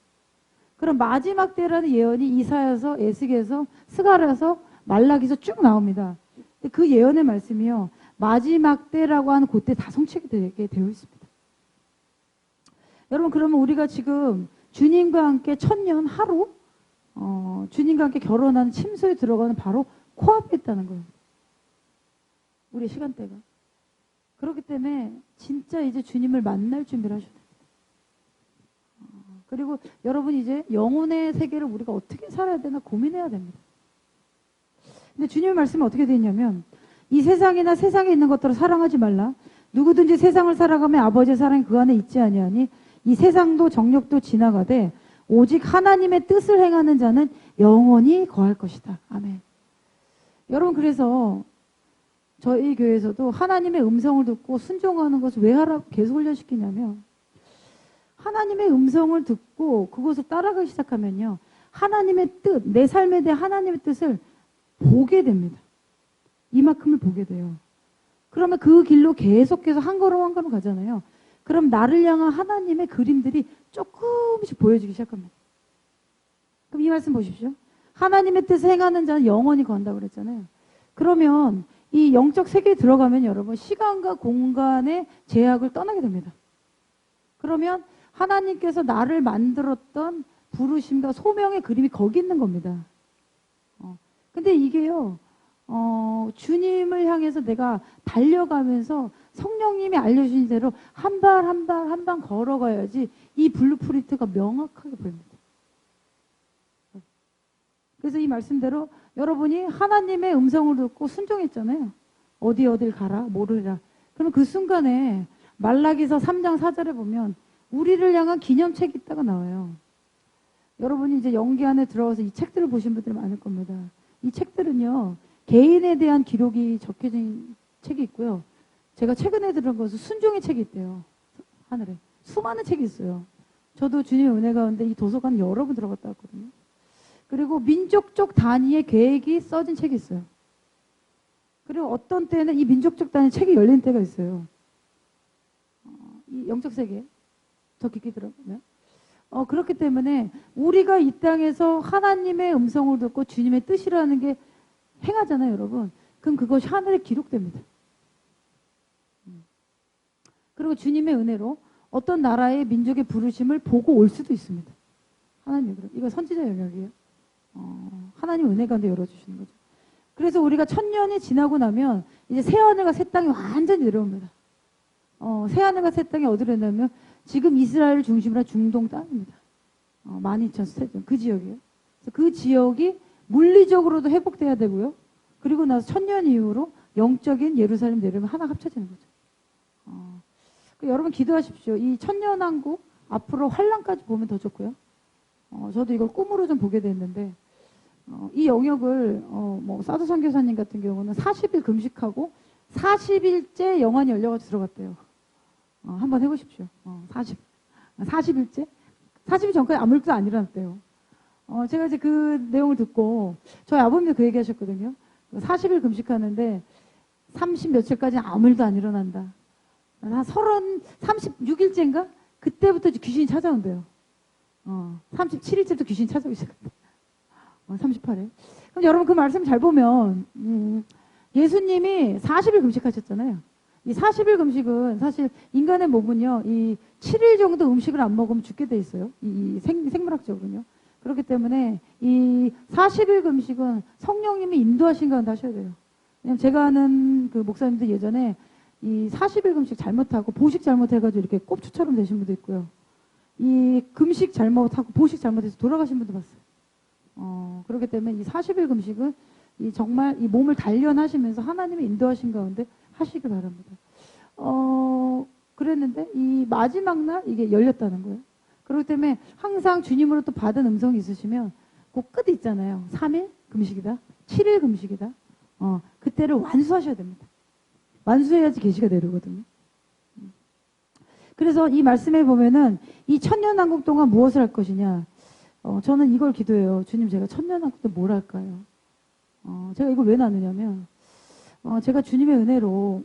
그럼 마지막 때라는 예언이 이사야서, 에스겔서, 스가랴서, 말라기서 쭉 나옵니다. 근데 그 예언의 말씀이요. 마지막 때라고 하는 그때 다 성취되게 되어 있습니다. 여러분 그러면 우리가 지금 주님과 함께 1000년 하루 주님과 함께 결혼하는 침소에 들어가는 바로 코앞에 있다는 거예요. 우리의 시간대가. 그렇기 때문에 진짜 이제 주님을 만날 준비를 하셔야 돼요. 그리고 여러분 이제 영혼의 세계를 우리가 어떻게 살아야 되나 고민해야 됩니다. 근데 주님의 말씀이 어떻게 되어 있냐면 이 세상이나 세상에 있는 것들을 사랑하지 말라. 누구든지 세상을 살아가며 아버지의 사랑이 그 안에 있지 아니하니 이 세상도 정욕도 지나가되 오직 하나님의 뜻을 행하는 자는 영원히 거할 것이다. 아멘. 여러분 그래서 저희 교회에서도 하나님의 음성을 듣고 순종하는 것을 왜 하라고 계속 훈련시키냐면 하나님의 음성을 듣고 그것을 따라가기 시작하면요. 하나님의 뜻, 내 삶에 대한 하나님의 뜻을 보게 됩니다. 이만큼을 보게 돼요. 그러면 그 길로 계속해서 한 걸음 한 걸음 가잖아요. 그럼 나를 향한 하나님의 그림들이 조금씩 보여지기 시작합니다. 그럼 이 말씀 보십시오. 하나님의 뜻을 행하는 자는 영원히 건다고 그랬잖아요. 그러면 이 영적 세계에 들어가면 여러분 시간과 공간의 제약을 떠나게 됩니다. 그러면 하나님께서 나를 만들었던 부르심과 소명의 그림이 거기 있는 겁니다. 근데 이게요, 주님을 향해서 내가 달려가면서 성령님이 알려주신 대로 한 발 한 발 한 발 걸어가야지 이 블루프린트가 명확하게 보입니다. 그래서 이 말씀대로 여러분이 하나님의 음성을 듣고 순종했잖아요. 어딜 가라, 모르라. 그럼 그 순간에 말라기서 3장 4절에 보면 우리를 향한 기념책이 있다가 나와요. 여러분이 이제 연기 안에 들어가서 이 책들을 보신 분들이 많을 겁니다. 이 책들은요, 개인에 대한 기록이 적혀진 책이 있고요. 제가 최근에 들은 것은 순종의 책이 있대요. 하늘에. 수많은 책이 있어요. 저도 주님의 은혜 가운데 이 도서관 여러 번 들어갔다 왔거든요. 그리고 민족적 단위의 계획이 써진 책이 있어요. 그리고 어떤 때는 이 민족적 단위 책이 열린 때가 있어요. 이 영적 세계 더 깊게 들어보면 그렇기 때문에 우리가 이 땅에서 하나님의 음성을 듣고 주님의 뜻이라는 게 행하잖아요, 여러분. 그럼 그것이 하늘에 기록됩니다. 그리고 주님의 은혜로 어떤 나라의 민족의 부르심을 보고 올 수도 있습니다. 하나님, 이거 선지자 영역이에요. 하나님 은혜 가운데 열어주시는 거죠. 그래서 우리가 1000년이 지나고 나면 이제 새하늘과 새 땅이 완전히 내려옵니다. 새하늘과 새 땅이 어디로 있냐면 지금 이스라엘 중심으로 중동 땅입니다. 12,000스테디움 그 지역이에요. 그래서 그 지역이 물리적으로도 회복돼야 되고요. 그리고 나서 1000년 이후로 영적인 예루살렘 내려오면 하나 합쳐지는 거죠. 여러분 기도하십시오. 이 천년왕국 앞으로 환란까지 보면 더 좋고요. 저도 이걸 꿈으로 좀 보게 됐는데 이 영역을 뭐 사도 선교사님 같은 경우는 40일 금식하고 40일째 영안이 열려가지고 들어갔대요. 한번 해보십시오. 40일째? 40일 전까지 아무 일도 안 일어났대요. 제가 이제 그 내용을 듣고 저희 아버님도 그 얘기 하셨거든요. 40일 금식하는데 30 며칠까지 아무 일도 안 일어난다. 한 36일째인가? 그때부터 귀신이 찾아온대요. 37일째부터 귀신이 찾아오기 시작한다. 38일. 그럼 여러분 그 말씀 잘 보면 예수님이 40일 금식하셨잖아요. 이 40일 금식은 사실 인간의 몸은요, 이 7일 정도 음식을 안 먹으면 죽게 돼 있어요. 이 생물학적으로요. 그렇기 때문에 이 40일 금식은 성령님이 인도하신 가운데 하셔야 돼요. 왜냐면 제가 아는 그 목사님들 예전에 이 40일 금식 잘못하고 보식 잘못해가지고 이렇게 꼽추처럼 되신 분도 있고요. 이 금식 잘못하고 보식 잘못해서 돌아가신 분도 봤어요. 그렇기 때문에 이 40일 금식은 이 정말 이 몸을 단련하시면서 하나님의 인도하신 가운데 하시기 바랍니다. 그랬는데 이 마지막 날 이게 열렸다는 거예요. 그렇기 때문에 항상 주님으로 또 받은 음성이 있으시면 그 끝 있잖아요. 3일 금식이다. 7일 금식이다. 그때를 완수하셔야 됩니다. 완수해야지 계시가 내려오거든요. 그래서 이 말씀에 보면은 이 천년왕국 동안 무엇을 할 것이냐. 저는 이걸 기도해요. 주님, 제가 천년왕국 때 뭘 할까요? 제가 이걸 왜 나누냐면 제가 주님의 은혜로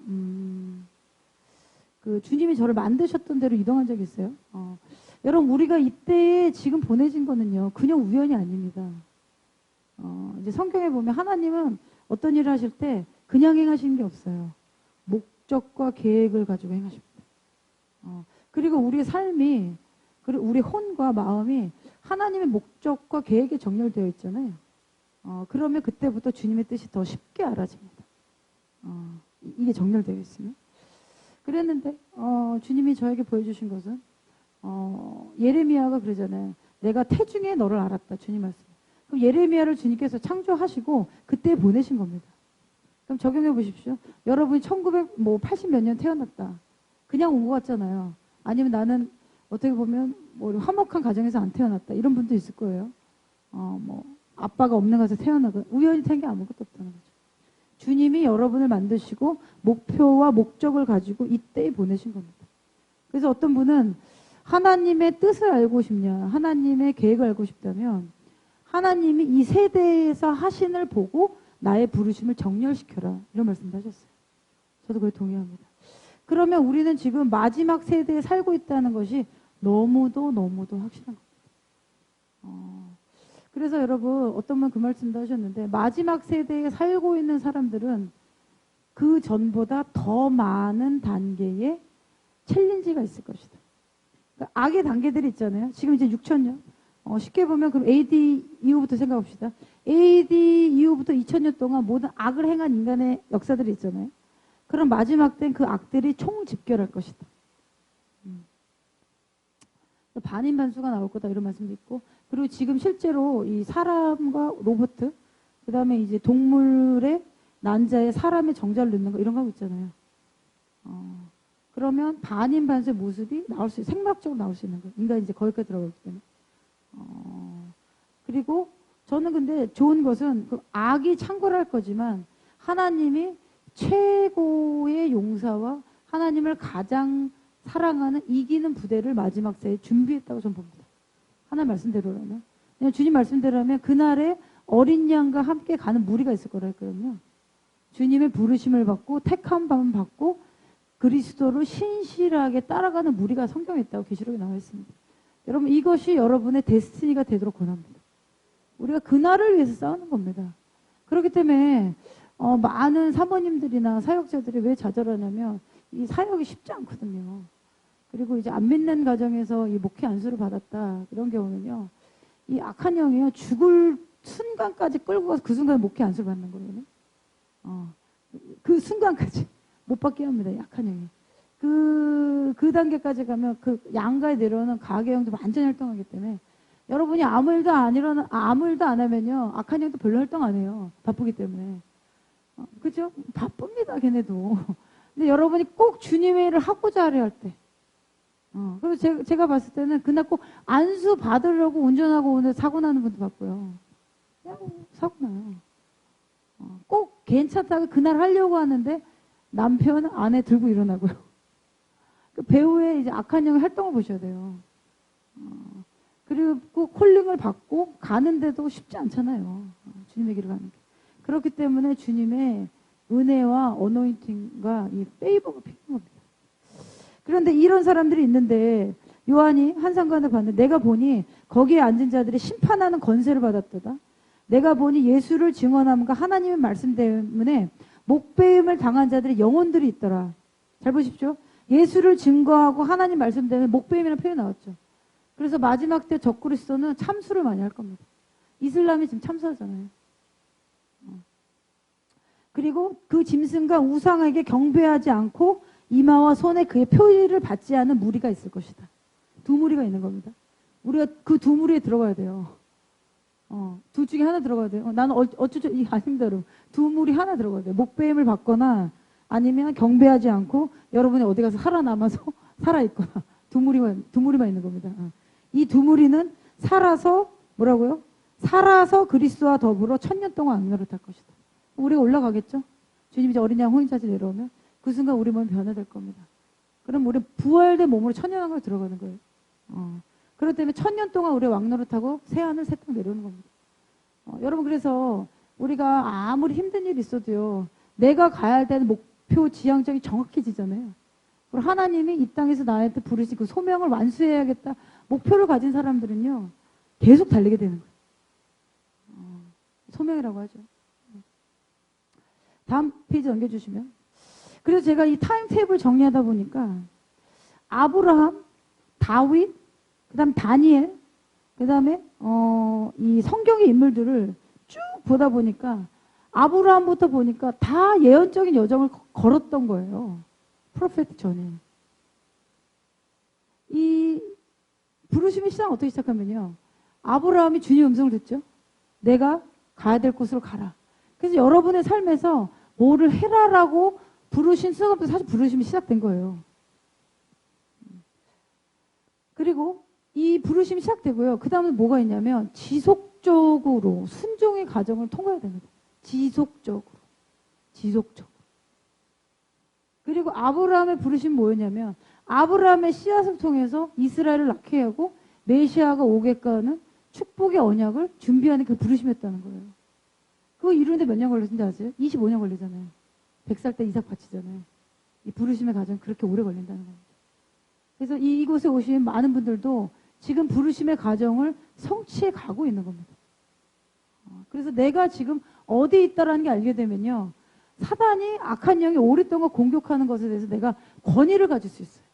그 주님이 저를 만드셨던 대로 이동한 적이 있어요. 여러분, 우리가 이때에 지금 보내진 거는요, 그냥 우연이 아닙니다. 이제 성경에 보면 하나님은 어떤 일을 하실 때 그냥 행하시는 게 없어요. 목적과 계획을 가지고 행하십니다. 그리고 우리의 삶이 그리고 우리 혼과 마음이 하나님의 목적과 계획에 정렬되어 있잖아요. 그러면 그때부터 주님의 뜻이 더 쉽게 알아집니다. 이게 정렬되어 있으면. 그랬는데 주님이 저에게 보여주신 것은 예레미야가 그러잖아요. 내가 태중에 너를 알았다. 주님 말씀. 그럼 예레미야를 주님께서 창조하시고 그때 보내신 겁니다. 그럼 적용해 보십시오. 여러분이 1980 몇 년 태어났다. 그냥 온 것 같잖아요. 아니면 나는 어떻게 보면 뭐 화목한 가정에서 안 태어났다. 이런 분도 있을 거예요. 뭐 아빠가 없는 곳에서 태어나고 우연히 된 게 아무것도 없다는 거죠. 주님이 여러분을 만드시고 목표와 목적을 가지고 이때에 보내신 겁니다. 그래서 어떤 분은 하나님의 뜻을 알고 싶냐, 하나님의 계획을 알고 싶다면 하나님이 이 세대에서 하신을 보고 나의 부르심을 정렬시켜라. 이런 말씀도 하셨어요. 저도 그에 동의합니다. 그러면 우리는 지금 마지막 세대에 살고 있다는 것이 너무도 확실한 겁니다. 그래서 여러분 어떤 분 그 말씀도 하셨는데 마지막 세대에 살고 있는 사람들은 그 전보다 더 많은 단계의 챌린지가 있을 것이다. 그러니까 악의 단계들이 있잖아요. 지금 이제 6,000년. 쉽게 보면 그럼 AD 이후부터 생각합시다. AD 이후부터 2000년 동안 모든 악을 행한 인간의 역사들이 있잖아요. 그럼 마지막 땐 그 악들이 총집결할 것이다. 반인반수가 나올 거다 이런 말씀도 있고, 그리고 지금 실제로 이 사람과 로봇, 그 다음에 이제 동물의 난자에 사람의 정자를 넣는 거 이런 거 하고 있잖아요. 그러면 반인반수의 모습이 나올 수, 생물학적으로 나올 수 있는 거예요. 인간이 이제 거기까지 들어가기 때문에. 그리고 저는 근데 좋은 것은 그 악이 창궐할 거지만 하나님이 최고의 용사와 하나님을 가장 사랑하는 이기는 부대를 마지막 새에 준비했다고 저는 봅니다. 하나님 말씀대로라면. 주님 말씀대로라면 그날에 어린 양과 함께 가는 무리가 있을 거라 했거든요. 주님의 부르심을 받고 택함 받고 그리스도를 신실하게 따라가는 무리가 성경에 있다고 계시록에 나와 있습니다. 여러분 이것이 여러분의 데스티니가 되도록 권합니다. 우리가 그날을 위해서 싸우는 겁니다. 그렇기 때문에 많은 사모님들이나 사역자들이 왜 좌절하냐면 이 사역이 쉽지 않거든요. 그리고 이제 안 믿는 가정에서 이 목회 안수를 받았다 이런 경우는요, 이 악한 영이요 죽을 순간까지 끌고 가서 그 순간에 목회 안수를 받는 거거든요. 그 순간까지 못 받게 합니다. 악한 영이. 그 단계까지 가면 그 양가에 내려오는 가게 영도 완전히 활동하기 때문에 여러분이 아무 일도 안 하면요 악한 영도 별로 활동 안 해요. 바쁘기 때문에. 그죠? 바쁩니다. 걔네도. 근데 여러분이 꼭 주님의 일을 하고자 하려 할 때. 그리고 제가 봤을 때는 그날 꼭 안수 받으려고 운전하고 오늘 사고 나는 분도 봤고요. 그냥 사고 나요. 꼭 괜찮다고 그날 하려고 하는데 남편, 아내 들고 일어나고요. 그 배우의 이제 악한 영의 활동을 보셔야 돼요. 그리고 콜링을 받고 가는데도 쉽지 않잖아요. 주님의 길을 가는 게. 그렇기 때문에 주님의 은혜와 어노인팅과 이 페이버가 필요한 겁니다. 그런데 이런 사람들이 있는데 요한이 한 상관을 봤는데 내가 보니 거기에 앉은 자들이 심판하는 권세를 받았도다. 내가 보니 예수를 증언함과 하나님의 말씀 때문에 목배임을 당한 자들의 영혼들이 있더라. 잘 보십시오. 예수를 증거하고 하나님 말씀 때문에 목배임이라는 표현이 나왔죠. 그래서 마지막 때 적그리스도는 참수를 많이 할 겁니다. 이슬람이 지금 참수하잖아요. 그리고 그 짐승과 우상에게 경배하지 않고 이마와 손에 그의 표의를 받지 않은 무리가 있을 것이다. 두 무리가 있는 겁니다. 우리가 그 두 무리에 들어가야 돼요. 둘 중에 하나 들어가야 돼요. 나는 어쩌죠? 아닙니다, 여러분. 두 무리 하나 들어가야 돼요. 목배임을 받거나 아니면 경배하지 않고 여러분이 어디 가서 살아남아서 살아있거나 두 무리만 있는 겁니다. 이 두 무리는 살아서 뭐라고요? 살아서 그리스도와 더불어 1000년 동안 악노릇 할 것이다. 우리가 올라가겠죠? 주님 이제 어린 양 호인자지 내려오면 그 순간 우리 몸이 변화될 겁니다. 그럼 우리 부활된 몸으로 천년왕국에 들어가는 거예요. 그렇기 때문에 1000년 동안 우리 왕노릇하고 새하늘 새 땅 내려오는 겁니다. 여러분 그래서 우리가 아무리 힘든 일이 있어도요, 내가 가야 되는 목표 지향점이 정확해지잖아요. 그리고 하나님이 이 땅에서 나한테 부르신 그 소명을 완수해야겠다 목표를 가진 사람들은요 계속 달리게 되는 거예요. 소명이라고 하죠. 다음 페이지 넘겨주시면. 그래서 제가 이 타임테이블 정리하다 보니까 아브라함, 다윗, 그 다음 다니엘, 그 다음에 이 성경의 인물들을 쭉 보다 보니까 아브라함부터 보니까 다 예언적인 여정을 걸었던 거예요. 프로페트 전에. 이 부르심의 시작은 어떻게 시작하면요. 아브라함이 주님 음성을 듣죠. 내가 가야 될 곳으로 가라. 그래서 여러분의 삶에서 뭐를 해라라고 부르신 순간부터 사실 부르심이 시작된 거예요. 그리고 이 부르심이 시작되고요. 그 다음에 뭐가 있냐면 지속적으로 순종의 과정을 통과해야 됩니다. 지속적으로. 그리고 아브라함의 부르심이 뭐였냐면 아브라함의 씨앗을 통해서 이스라엘을 낳게 하고 메시아가 오게끔 하는 축복의 언약을 준비하는 그 부르심이었다는 거예요. 그거 이루는데 몇 년 걸렸는지 아세요? 25년 걸리잖아요. 100살 때 이삭 바치잖아요. 이 부르심의 과정이 그렇게 오래 걸린다는 겁니다. 그래서 이곳에 오신 많은 분들도 지금 부르심의 과정을 성취해 가고 있는 겁니다. 그래서 내가 지금 어디에 있다라는 게 알게 되면요. 사단이 악한 영이 오랫동안 공격하는 것에 대해서 내가 권위를 가질 수 있어요.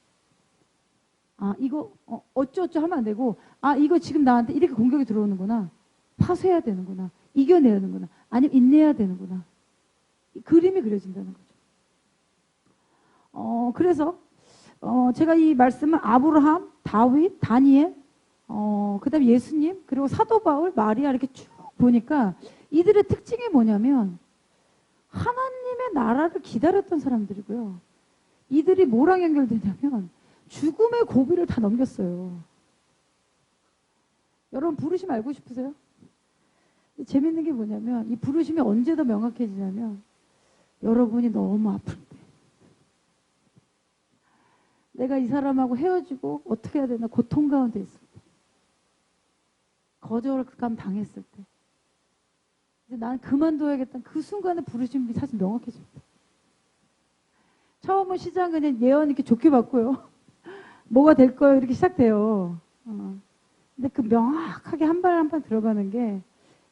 이거 어쩌어쩌 하면 안 되고 이거 지금 나한테 이렇게 공격이 들어오는구나. 파쇄해야 되는구나. 이겨내야 되는구나. 아니면 인내해야 되는구나. 이 그림이 그려진다는 거죠. 그래서 제가 이 말씀을 아브라함, 다윗, 다니엘, 그 다음에 예수님, 그리고 사도 바울, 마리아 이렇게 쭉 보니까 이들의 특징이 뭐냐면 하나님의 나라를 기다렸던 사람들이고요. 이들이 뭐랑 연결되냐면 죽음의 고비를 다 넘겼어요. 여러분 부르심 알고 싶으세요? 재밌는 게 뭐냐면 이 부르심이 언제 더 명확해지냐면 여러분이 너무 아플 때 내가 이 사람하고 헤어지고 어떻게 해야 되나 고통 가운데 있을 때 거절감 당했을 때 이제 난 그만둬야겠다는 그 순간에 부르심이 사실 명확해집니다. 처음은 시작은 그냥 예언 이렇게 좋게 받고요. 뭐가 될 거예요 이렇게 시작돼요. 근데 그 명확하게 한 발 한 발 들어가는 게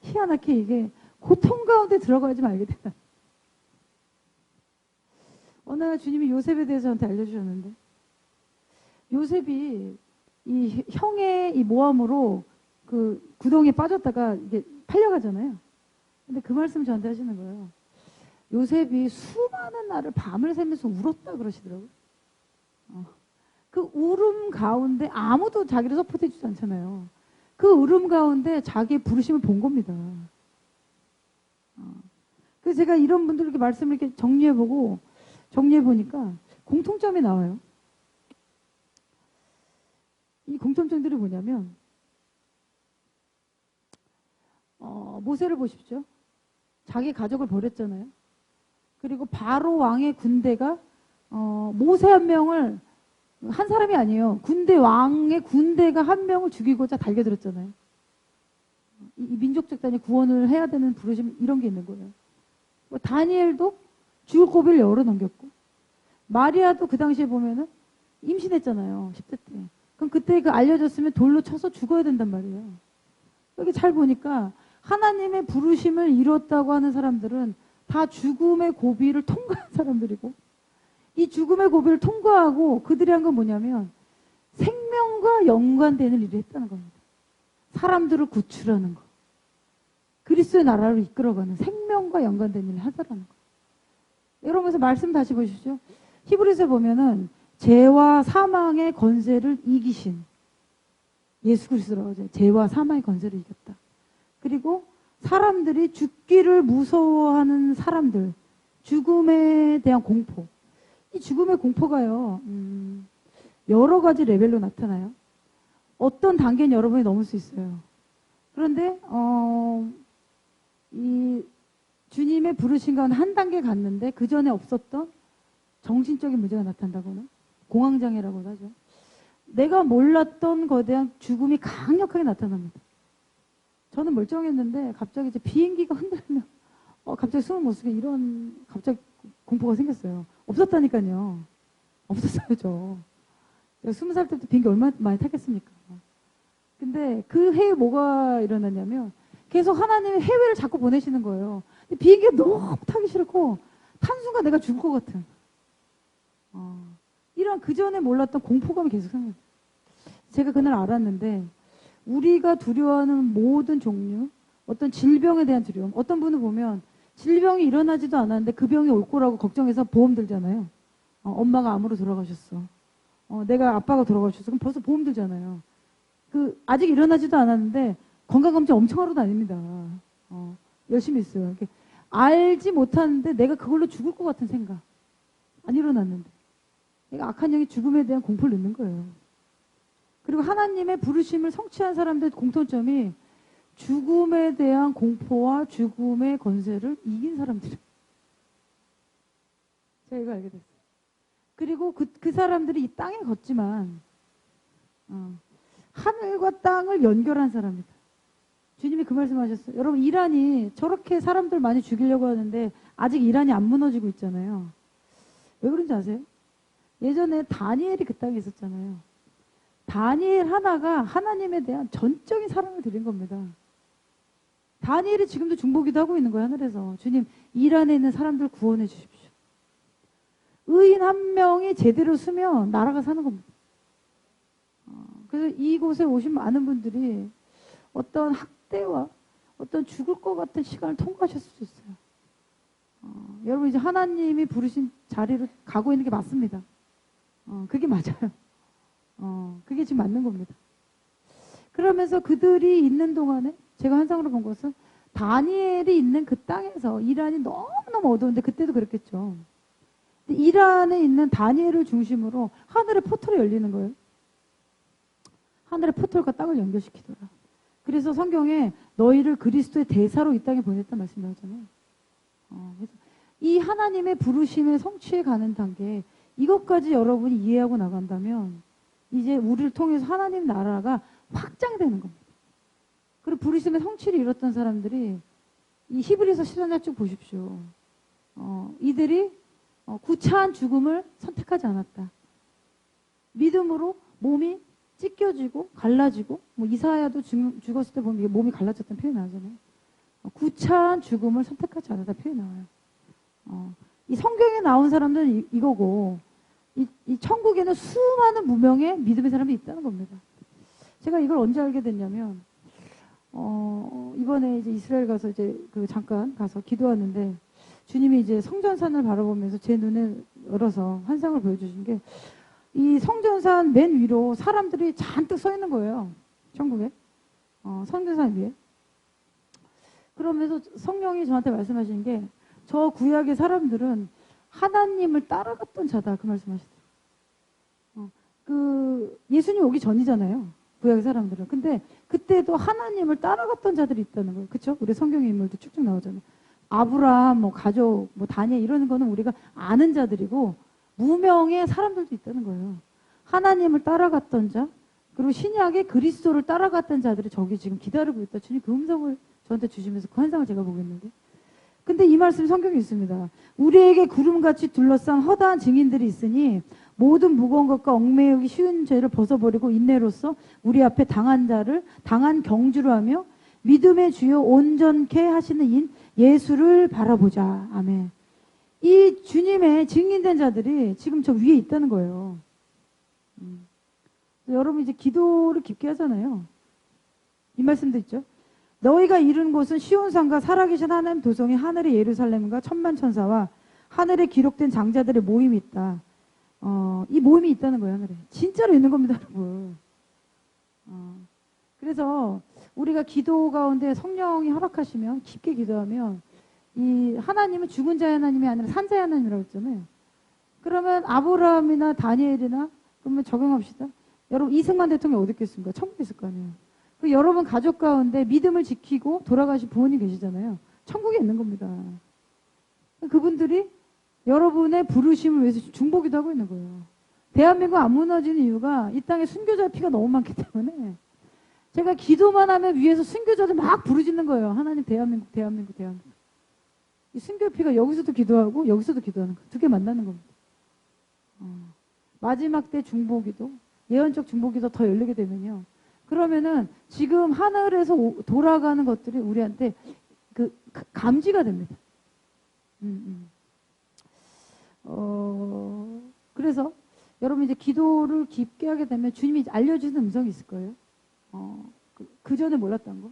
희한하게 이게 고통 가운데 들어가야지 알게 된다. 어느 날 주님이 요셉에 대해서 저한테 알려주셨는데 요셉이 이 형의 이 모함으로 그 구덩이에 빠졌다가 이게 팔려가잖아요. 근데 그 말씀 저한테 하시는 거예요. 요셉이 수많은 날을 밤을 새면서 울었다 그러시더라고요. 그 울음 가운데 아무도 자기를 서포트해 주지 않잖아요. 그 울음 가운데 자기의 부르심을 본 겁니다. 그래서 제가 이런 분들 이렇게 말씀을 이렇게 정리해보니까 공통점이 나와요. 이 공통점들이 뭐냐면, 모세를 보십시오. 자기 가족을 버렸잖아요. 그리고 바로 왕의 군대가, 모세 한 명을, 한 사람이 아니에요. 왕의 군대가 한 명을 죽이고자 달겨들었잖아요. 이 민족적 단위 구원을 해야 되는 부르심, 이런 게 있는 거예요. 다니엘도 죽을 고비를 열어넘겼고, 마리아도 그 당시에 보면은 임신했잖아요. 10대 때. 그럼 그때 그 알려졌으면 돌로 쳐서 죽어야 된단 말이에요. 여기 잘 보니까 하나님의 부르심을 이뤘다고 하는 사람들은 다 죽음의 고비를 통과한 사람들이고, 이 죽음의 고비를 통과하고 그들이 한 건 뭐냐면 생명과 연관되는 일을 했다는 겁니다. 사람들을 구출하는 거. 그리스도의 나라를 이끌어가는 생명과 연관된 일을 하더라는 거. 여러분께서 말씀 다시 보십시오. 히브리서에 보면은 죄와 사망의 권세를 이기신 예수 그리스도라고 하죠. 죄와 사망의 권세를 이겼다. 그리고 사람들이 죽기를 무서워하는 사람들, 죽음에 대한 공포. 이 죽음의 공포가요, 여러 가지 레벨로 나타나요. 어떤 단계는 여러분이 넘을 수 있어요. 그런데 이 주님의 부르신 가운데 한 단계 갔는데 그 전에 없었던 정신적인 문제가 나타난다거나 공황장애라고도 하죠. 내가 몰랐던 거에 대한 죽음이 강력하게 나타납니다. 저는 멀쩡했는데 갑자기 이제 비행기가 흔들면 갑자기 숨을 못 쉬게 이런 갑자기 공포가 생겼어요. 없었다니까요. 없었어요, 저. 제가 20살 때부터 비행기 얼마나 많이 타겠습니까? 근데 그 해에 뭐가 일어났냐면 계속 하나님이 해외를 자꾸 보내시는 거예요. 근데 비행기가 너무 타기 싫고 탄 순간 내가 죽을 것 같은. 이런 그전에 몰랐던 공포감이 계속 생겨요. 제가 그날 알았는데 우리가 두려워하는 모든 종류, 어떤 질병에 대한 두려움, 어떤 분을 보면 질병이 일어나지도 않았는데 그 병이 올 거라고 걱정해서 보험 들잖아요. 엄마가 암으로 돌아가셨어. 내가 아빠가 돌아가셨어. 그럼 벌써 보험 들잖아요. 아직 일어나지도 않았는데 건강검진 엄청 하러 다닙니다. 열심히 있어요. 이렇게 알지 못하는데 내가 그걸로 죽을 것 같은 생각. 안 일어났는데. 내가 악한 영이 죽음에 대한 공포를 넣는 거예요. 그리고 하나님의 부르심을 성취한 사람들의 공통점이 죽음에 대한 공포와 죽음의 권세를 이긴 사람들이에요. 제가 이거 알게 됐어요. 그리고 그 사람들이 이 땅에 걷지만 하늘과 땅을 연결한 사람이다. 주님이 그 말씀하셨어요. 여러분 이란이 저렇게 사람들 많이 죽이려고 하는데 아직 이란이 안 무너지고 있잖아요. 왜 그런지 아세요? 예전에 다니엘이 그 땅에 있었잖아요. 다니엘 하나가 하나님에 대한 전적인 사랑을 드린 겁니다. 다니엘이 지금도 중보기도 하고 있는 거예요. 하늘에서. 주님 이란에 있는 사람들 구원해 주십시오. 의인 한 명이 제대로 쓰면 나라가 사는 겁니다. 그래서 이곳에 오신 많은 분들이 어떤 학대와 어떤 죽을 것 같은 시간을 통과하셨을 수 있어요. 여러분 이제 하나님이 부르신 자리로 가고 있는 게 맞습니다. 그게 맞아요. 그게 지금 맞는 겁니다. 그러면서 그들이 있는 동안에 제가 환상으로 본 것은 다니엘이 있는 그 땅에서 이란이 너무너무 어두운데 그때도 그랬겠죠. 근데 이란에 있는 다니엘을 중심으로 하늘의 포털이 열리는 거예요. 하늘의 포털과 땅을 연결시키더라. 그래서 성경에 너희를 그리스도의 대사로 이 땅에 보냈단 말씀 나오잖아요. 그래서 이 하나님의 부르심에 성취해 가는 단계 이것까지 여러분이 이해하고 나간다면 이제 우리를 통해서 하나님 나라가 확장되는 겁니다. 그리고 부르심의 성취를 이뤘던 사람들이 이 히브리서 10장 쭉 보십시오. 이들이 구차한 죽음을 선택하지 않았다. 믿음으로 몸이 찢겨지고 갈라지고 뭐 이사야도 죽었을 때 보면 몸이 갈라졌다는 표현이 나오잖아요. 구차한 죽음을 선택하지 않았다 표현이 나와요. 이 성경에 나온 사람들은 이거고 이 천국에는 수많은 무명의 믿음의 사람이 있다는 겁니다. 제가 이걸 언제 알게 됐냐면 이번에 이제 이스라엘 가서 이제 잠깐 가서 기도하는데 주님이 이제 성전산을 바라보면서 제 눈에 열어서 환상을 보여주신 게 이 성전산 맨 위로 사람들이 잔뜩 서 있는 거예요. 천국에. 성전산 위에. 그러면서 성령이 저한테 말씀하신 게 저 구약의 사람들은 하나님을 따라갔던 자다. 그 말씀하시더라고요. 예수님 오기 전이잖아요. 구약의 사람들은. 근데 그때도 하나님을 따라갔던 자들이 있다는 거예요. 그쵸? 우리 성경의 인물도 쭉쭉 나오잖아요. 아브라함, 뭐 가족, 뭐 다니엘 이런 거는 우리가 아는 자들이고 무명의 사람들도 있다는 거예요. 하나님을 따라갔던 자, 그리고 신약의 그리스도를 따라갔던 자들이 저기 지금 기다리고 있다. 주님 그 음성을 저한테 주시면서 그 환상을 제가 보고 있는데. 근데 이 말씀 성경에 있습니다. 우리에게 구름같이 둘러싼 허다한 증인들이 있으니 모든 무거운 것과 얽매이기 쉬운 죄를 벗어버리고 인내로써 우리 앞에 당한 경주를 하며 믿음의 주요 온전케 하시는 인 예수를 바라보자. 아멘. 이 주님의 증인된 자들이 지금 저 위에 있다는 거예요. 여러분 이제 기도를 깊게 하잖아요. 이 말씀도 있죠. 너희가 이룬 곳은 시온산과 살아계신 하나님 도성인 하늘의 예루살렘과 천만천사와 하늘에 기록된 장자들의 모임이 있다. 이 모임이 있다는 거예요. 하늘에. 진짜로 있는 겁니다. 여러분. 그래서 우리가 기도 가운데 성령이 허락하시면 깊게 기도하면 이 하나님은 죽은 자의 하나님이 아니라 산자의 하나님이라고 했잖아요. 그러면 아브라함이나 다니엘이나 그러면 적용합시다. 여러분 이승만 대통령이 어디 있겠습니까? 천국에 있을 거 아니에요. 그 여러분 가족 가운데 믿음을 지키고 돌아가신 부모님 계시잖아요. 천국에 있는 겁니다. 그분들이 여러분의 부르심을 위해서 중보기도 하고 있는 거예요. 대한민국 안 무너지는 이유가 이 땅에 순교자의 피가 너무 많기 때문에 제가 기도만 하면 위에서 순교자들 막 부르짖는 거예요. 하나님 대한민국. 이 순교 피가 여기서도 기도하고 여기서도 기도하는 거예요. 두 개 만나는 겁니다. 마지막 때 중보기도, 예언적 중보기도 더 열리게 되면요. 그러면은 지금 하늘에서 돌아가는 것들이 우리한테 감지가 됩니다. 그래서 여러분 이제 기도를 깊게 하게 되면 주님이 알려주는 음성이 있을 거예요. 그 전에 몰랐던 거.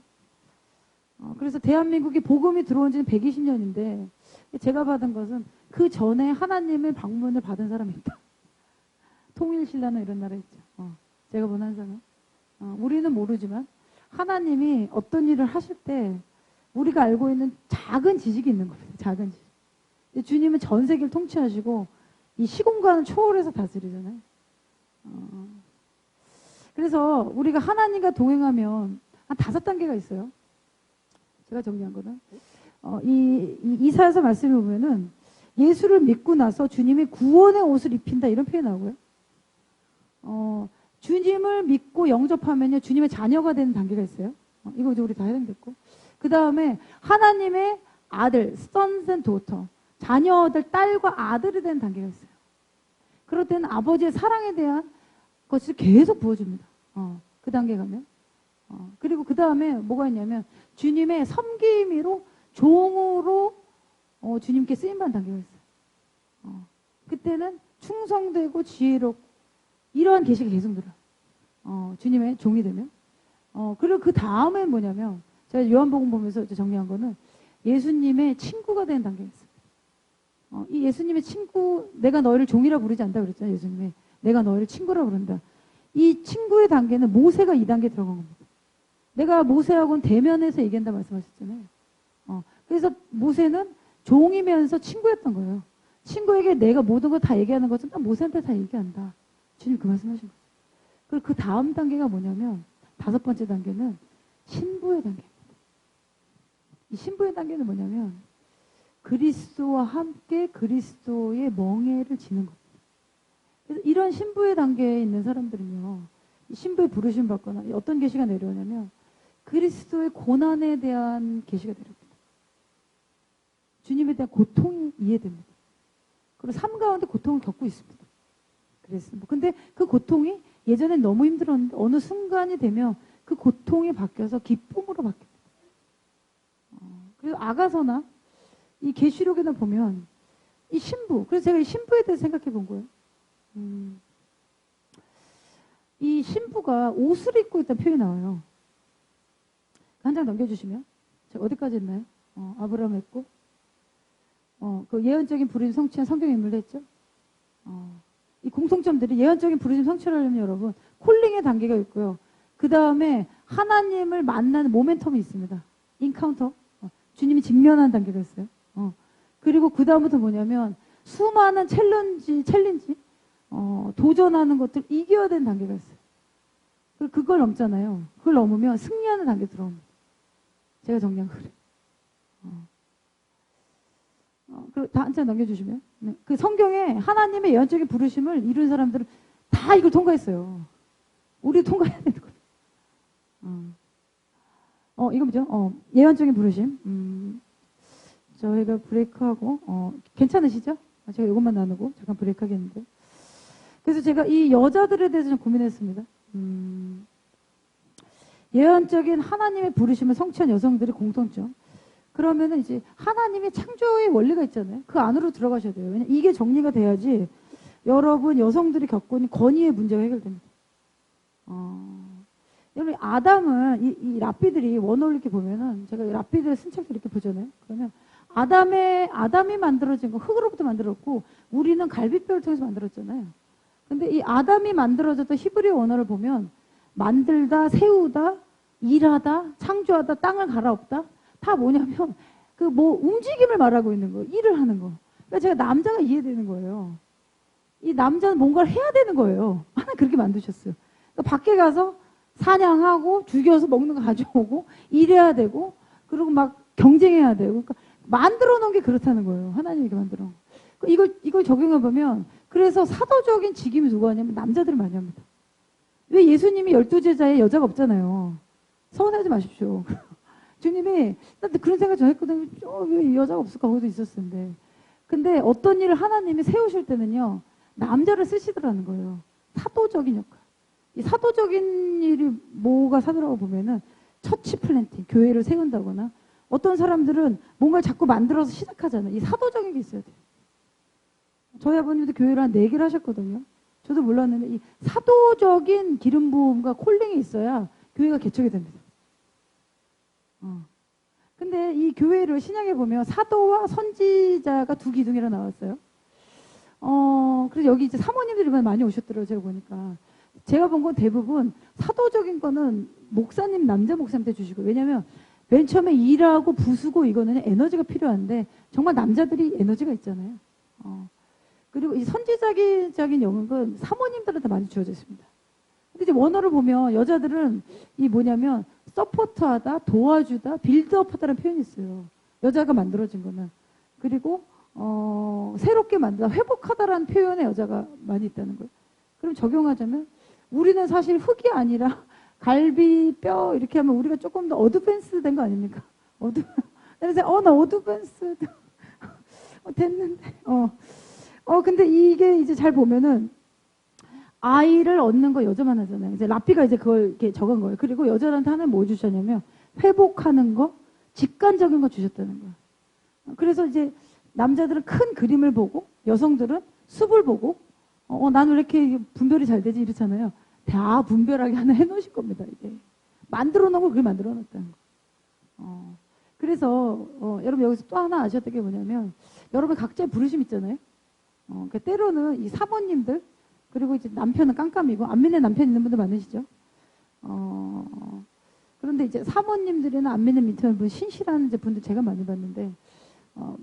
그래서 대한민국에 복음이 들어온 지는 120년인데 제가 받은 것은 그 전에 하나님의 방문을 받은 사람이 있다. 통일신라나 이런 나라 있죠. 제가 본 한상은. 우리는 모르지만 하나님이 어떤 일을 하실 때 우리가 알고 있는 작은 지식이 있는 겁니다. 작은 지식. 주님은 전 세계를 통치하시고 이 시공간을 초월해서 다스리잖아요. 그래서 우리가 하나님과 동행하면 한 5단계가 있어요. 제가 정리한 거는. 이사야서 말씀을 보면은 예수를 믿고 나서 주님이 구원의 옷을 입힌다 이런 표현이 나오고요. 주님을 믿고 영접하면요 주님의 자녀가 되는 단계가 있어요. 이거 이제 우리 다 해당됐고. 그 다음에 하나님의 아들, sons and daughter, 자녀들, 딸과 아들이 되는 단계가 있어요. 그럴 때는 아버지의 사랑에 대한 것이 계속 부어줍니다. 그 단계 가면. 그리고 그 다음에 뭐가 있냐면 주님의 섬김이로 종으로 주님께 쓰임받는 단계가 있어요. 그때는 충성되고 지혜롭고 이러한 계시가 계속 늘어요. 주님의 종이 되면. 그리고 그 다음에 뭐냐면 제가 요한복음 보면서 정리한 거는 예수님의 친구가 되는 단계가 있어요. 이 예수님의 친구, 내가 너희를 종이라 부르지 않다 그랬잖아요. 예수님이. 내가 너희를 친구라 부른다. 이 친구의 단계는 모세가 이 단계에 들어간 겁니다. 내가 모세하고는 대면해서 얘기한다 말씀하셨잖아요. 그래서 모세는 종이면서 친구였던 거예요. 친구에게 내가 모든 거 다 얘기하는 것은 난 모세한테 다 얘기한다. 주님 그 말씀하신 거죠. 그리고 그 다음 단계가 뭐냐면 5번째 단계는 신부의 단계입니다. 이 신부의 단계는 뭐냐면 그리스도와 함께 그리스도의 멍에를 지는 겁니다. 그래서 이런 신부의 단계에 있는 사람들은요, 이 신부의 부르심 받거나 어떤 계시가 내려오냐면 그리스도의 고난에 대한 계시가 내려옵니다. 주님에 대한 고통이 이해됩니다. 그리고 삶 가운데 고통을 겪고 있습니다. 그랬습니다. 근데 그 고통이 예전엔 너무 힘들었는데 어느 순간이 되면 그 고통이 바뀌어서 기쁨으로 바뀝니다. 그래서 아가서나 이 계시록에나 보면 이 신부, 그래서 제가 이 신부에 대해서 생각해 본 거예요. 이 신부가 옷을 입고 있다는 표현이 나와요. 한 장 넘겨주시면 제가 어디까지 했나요? 아브라함 했고 그 예언적인 부르심 성취한 성경 인물도 했죠. 이 공통점들이 예언적인 부르심 성취하려면 여러분 콜링의 단계가 있고요. 그 다음에 하나님을 만나는 모멘텀이 있습니다. 인카운터. 주님이 직면하는 단계가 있어요. 그리고 그 다음부터 뭐냐면 수많은 챌린지, 도전하는 것들 이겨야 되는 단계가 있어요. 그걸 넘잖아요. 그걸 넘으면 승리하는 단계 들어옵니다. 제가 정리한 거래요. 그리고 다 한 장 넘겨주시면. 네. 그 성경에 하나님의 예언적인 부르심을 이룬 사람들은 다 이걸 통과했어요. 우리도 통과해야 되는 거예요. 이거 뭐죠? 예언적인 부르심. 저희가 브레이크하고, 괜찮으시죠? 제가 이것만 나누고 잠깐 브레이크 하겠는데. 그래서 제가 이 여자들에 대해서 좀 고민했습니다. 예언적인 하나님의 부르심을 성취한 여성들의 공통점. 그러면은 이제 하나님의 창조의 원리가 있잖아요. 그 안으로 들어가셔야 돼요. 왜냐면 이게 정리가 돼야지 여러분 여성들이 겪고 있는 건의의 문제가 해결됩니다. 여러분 아담은 이 랍비들이 원어를 이렇게 보면은 제가 랍비들의 쓴책들 이렇게 보잖아요. 그러면 아담이 만들어진 거 흙으로부터 만들었고 우리는 갈빗뼈를 통해서 만들었잖아요. 근데 이 아담이 만들어졌던 히브리어 원어를 보면 만들다, 세우다, 일하다, 창조하다, 땅을 갈아엎다 다 뭐냐면 그 뭐 움직임을 말하고 있는 거예요. 일을 하는 거. 그러니까 제가 남자가 이해되는 거예요. 이 남자는 뭔가를 해야 되는 거예요. 하나님 그렇게 만드셨어요. 그러니까 밖에 가서 사냥하고 죽여서 먹는 거 가져오고 일해야 되고 그리고 막 경쟁해야 되고 그러니까 만들어 놓은 게 그렇다는 거예요. 하나님이 이렇게 만들어. 그러니까 이걸 적용해 보면 그래서 사도적인 직임이 누가 하냐면 남자들이 많이 합니다. 왜 예수님이 12제자에 여자가 없잖아요. 서운하지 마십시오. 주님이 나도 그런 생각 좀 했거든요. 왜 여자가 없을까? 거기도 있었는데. 근데 어떤 일을 하나님이 세우실 때는요. 남자를 쓰시더라는 거예요. 사도적인 역할. 이 사도적인 일이 뭐가 사도라고 보면은 처치 플랜팅, 교회를 세운다거나 어떤 사람들은 뭔가를 자꾸 만들어서 시작하잖아요. 이 사도적인 게 있어야 돼요. 저희 아버님도 교회를 한 4개를 하셨거든요. 저도 몰랐는데 이 사도적인 기름 부음과 콜링이 있어야 교회가 개척이 됩니다. 근데 이 교회를 신약에 보면 사도와 선지자가 두 기둥이라 나왔어요. 그래서 여기 이제 사모님들이 많이 오셨더라고요. 제가 보니까. 제가 본 건 대부분 사도적인 거는 목사님, 남자 목사님한테 주시고, 왜냐면 맨 처음에 일하고 부수고 이거는 에너지가 필요한데 정말 남자들이 에너지가 있잖아요. 그리고 이 선지자적인 영역은 사모님들한테 많이 주어져 있습니다. 근데 이제 원어를 보면 여자들은 이 뭐냐면 서포트하다, 도와주다, 빌드업하다라는 표현이 있어요. 여자가 만들어진 거는. 그리고 새롭게 만들다, 회복하다라는 표현의 여자가 많이 있다는 거예요. 그럼 적용하자면 우리는 사실 흙이 아니라 갈비, 뼈 이렇게 하면 우리가 조금 더 어드밴스 된 거 아닙니까? 그래서 나 어드밴스 됐는데 근데 이게 이제 잘 보면은 아이를 얻는 거 여자만 하잖아요. 이제 라피가 이제 그걸 이렇게 적은 거예요. 그리고 여자한테 하나님 뭐 주셨냐면 회복하는 거, 직관적인 거 주셨다는 거예요. 그래서 이제 남자들은 큰 그림을 보고 여성들은 숲을 보고 나는 왜 이렇게 분별이 잘 되지 이렇잖아요. 다 분별하게 하나 해놓으실 겁니다. 이게 만들어 놓은 걸 그렇게 만들어 놨다는 거. 그래서 여러분 여기서 또 하나 아셨던 게 뭐냐면 여러분 각자의 부르심 있잖아요. 그러니까 때로는 이 사모님들 그리고 이제 남편은 깜깜이고 안 믿는 남편 있는 분들 많으시죠. 그런데 이제 사모님들이나 안 믿는 밑에 분 신실한 이제 분들 제가 많이 봤는데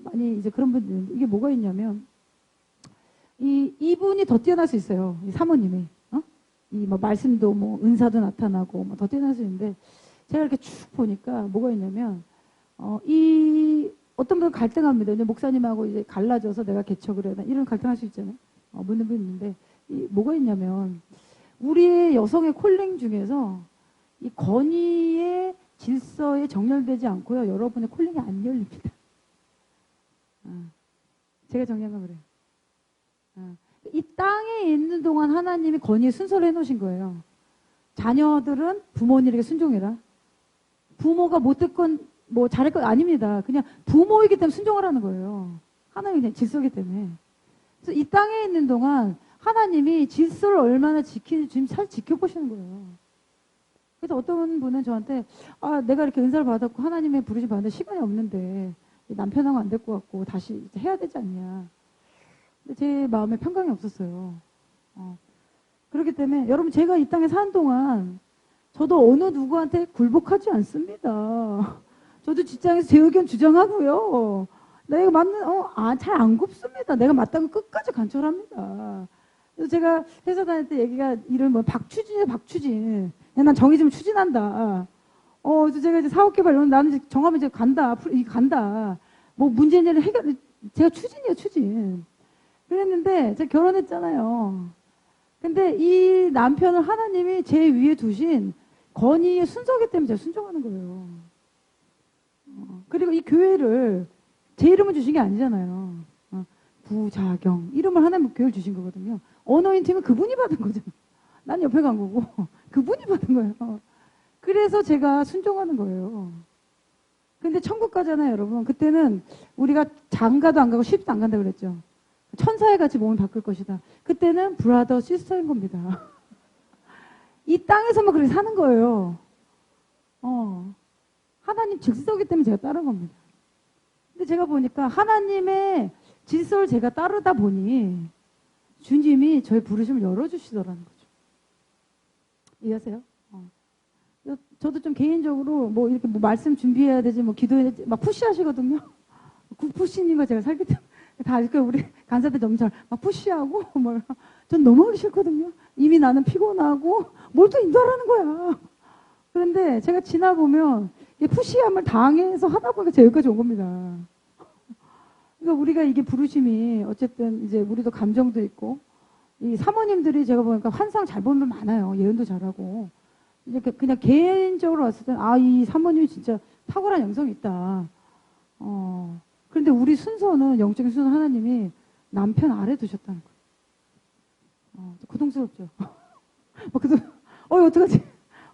많이 이제 그런 분들 이게 뭐가 있냐면 이분이 더 뛰어날 수 있어요. 이 사모님이 이 뭐 말씀도 뭐 은사도 나타나고 뭐 더 뛰어날 수 있는데 제가 이렇게 쭉 보니까 뭐가 있냐면 이 어떤 분은 갈등합니다. 이제 목사님하고 이제 갈라져서 내가 개척을 해야 이런 갈등할 수 있잖아요. 묻는 분 있는데 뭐가 있냐면 우리의 여성의 콜링 중에서 이 건의의 질서에 정렬되지 않고요. 여러분의 콜링이 안 열립니다. 제가 정리한 건 그래요. 이 땅에 있는 동안 하나님이 건의의 순서를 해놓으신 거예요. 자녀들은 부모님에게 순종해라. 부모가 못 듣건 뭐 잘했건 아닙니다. 그냥 부모이기 때문에 순종하라는 거예요. 하나님이 그냥 질서이기 때문에. 그래서 이 땅에 있는 동안 하나님이 질서를 얼마나 지키는지 지금 잘 지켜보시는 거예요. 그래서 어떤 분은 저한테 내가 이렇게 은사를 받았고 하나님의 부르심 받는데 시간이 없는데 남편하고 안 될 것 같고 다시 해야 되지 않냐. 근데 제 마음에 평강이 없었어요. 그렇기 때문에 여러분 제가 이 땅에 사는 동안 저도 어느 누구한테 굴복하지 않습니다. 저도 직장에서 제 의견 주장하고요. 내가 맞는 잘 안 굽습니다. 내가 맞다고 끝까지 간절합니다. 그래서 제가 회사 다닐 때 얘기가 이름 뭐 박추진이에요. 박추진. 난 정의좀 추진한다. 그래서 제가 이제 사업 개발 이런 나는 이제 정하면 이제 간다. 뭐 문제 있는 해결 제가 추진이에요. 추진. 그랬는데 제가 결혼했잖아요. 근데 이 남편을 하나님이 제 위에 두신 건의의 순서기 때문에 제가 순종하는 거예요. 그리고 이 교회를 제 이름을 주신 게 아니잖아요. 부자경 이름을 하나님 교회를 주신 거거든요. 어너인팅은 그분이 받은 거죠. 난 옆에 간 거고 그분이 받은 거예요. 그래서 제가 순종하는 거예요. 근데 천국 가잖아요, 여러분. 그때는 우리가 장가도 안 가고 시집도 안 간다고 그랬죠. 천사에 같이 몸을 바꿀 것이다. 그때는 브라더 시스터인 겁니다. 이 땅에서만 그렇게 사는 거예요. 하나님 질서이기 때문에 제가 따른 겁니다. 근데 제가 보니까 하나님의 질서를 제가 따르다 보니 주님이 저의 부르심을 열어주시더라는 거죠. 이해하세요? 저도 좀 개인적으로 뭐 이렇게 뭐 말씀 준비해야 되지 뭐 기도해야 되지 막 푸시하시거든요. 그 푸시님과 제가 살기 때문에 다 우리 간사들 너무 잘 막 푸시하고 전 너무 하기 싫거든요. 이미 나는 피곤하고 뭘 또 인도하라는 거야. 그런데 제가 지나보면 이 푸시함을 당해서 하다 보니까 제 여기까지 온 겁니다. 그러니까 우리가 이게 부르심이 어쨌든 이제 우리도 감정도 있고 이 사모님들이 제가 보니까 환상 잘 보면 많아요. 예언도 잘하고 이제 그냥 개인적으로 봤을 땐 이 사모님이 진짜 탁월한 영성이 있다. 그런데 우리 순서는 영적인 순서 하나님이 남편 아래 두셨다는 거예요. 고통스럽죠. 어떡하지?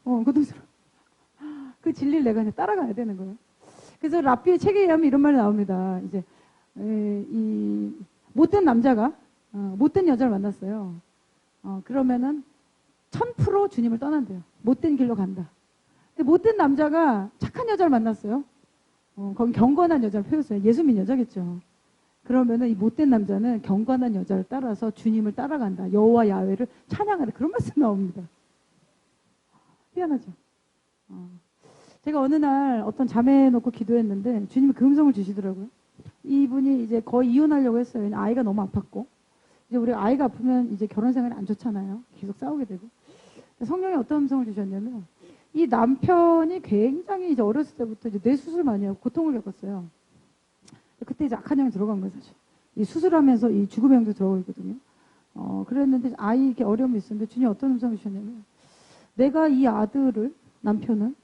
고통스러워. 그 진리를 내가 이제 따라가야 되는 거예요. 그래서 라피의 책에 의하면 이런 말이 나옵니다. 이제 이 못된 남자가 못된 여자를 만났어요. 그러면은 1000% 주님을 떠난대요. 못된 길로 간다. 근데 못된 남자가 착한 여자를 만났어요. 거기 경건한 여자를 표했어요. 예수 믿는 여자겠죠. 그러면은 이 못된 남자는 경건한 여자를 따라서 주님을 따라간다. 여호와 야훼를 찬양하라. 그런 말씀 나옵니다. 희한하죠. 제가 어느 날 어떤 자매 놓고 기도했는데 주님이 그 음성을 주시더라고요. 이분이 이제 거의 이혼하려고 했어요. 아이가 너무 아팠고. 이제 우리 아이가 아프면 이제 결혼 생활이 안 좋잖아요. 계속 싸우게 되고. 성령이 어떤 음성을 주셨냐면 이 남편이 굉장히 이제 어렸을 때부터 이제 뇌 수술 많이 하고 고통을 겪었어요. 그때 이제 악한 영이 들어간 거예요, 사실. 이 수술하면서 이 죽음의 영도 들어가 있거든요. 그랬는데 아이 이렇게 어려움이 있었는데 주님 어떤 음성을 주셨냐면 내가 이 아들을, 남편은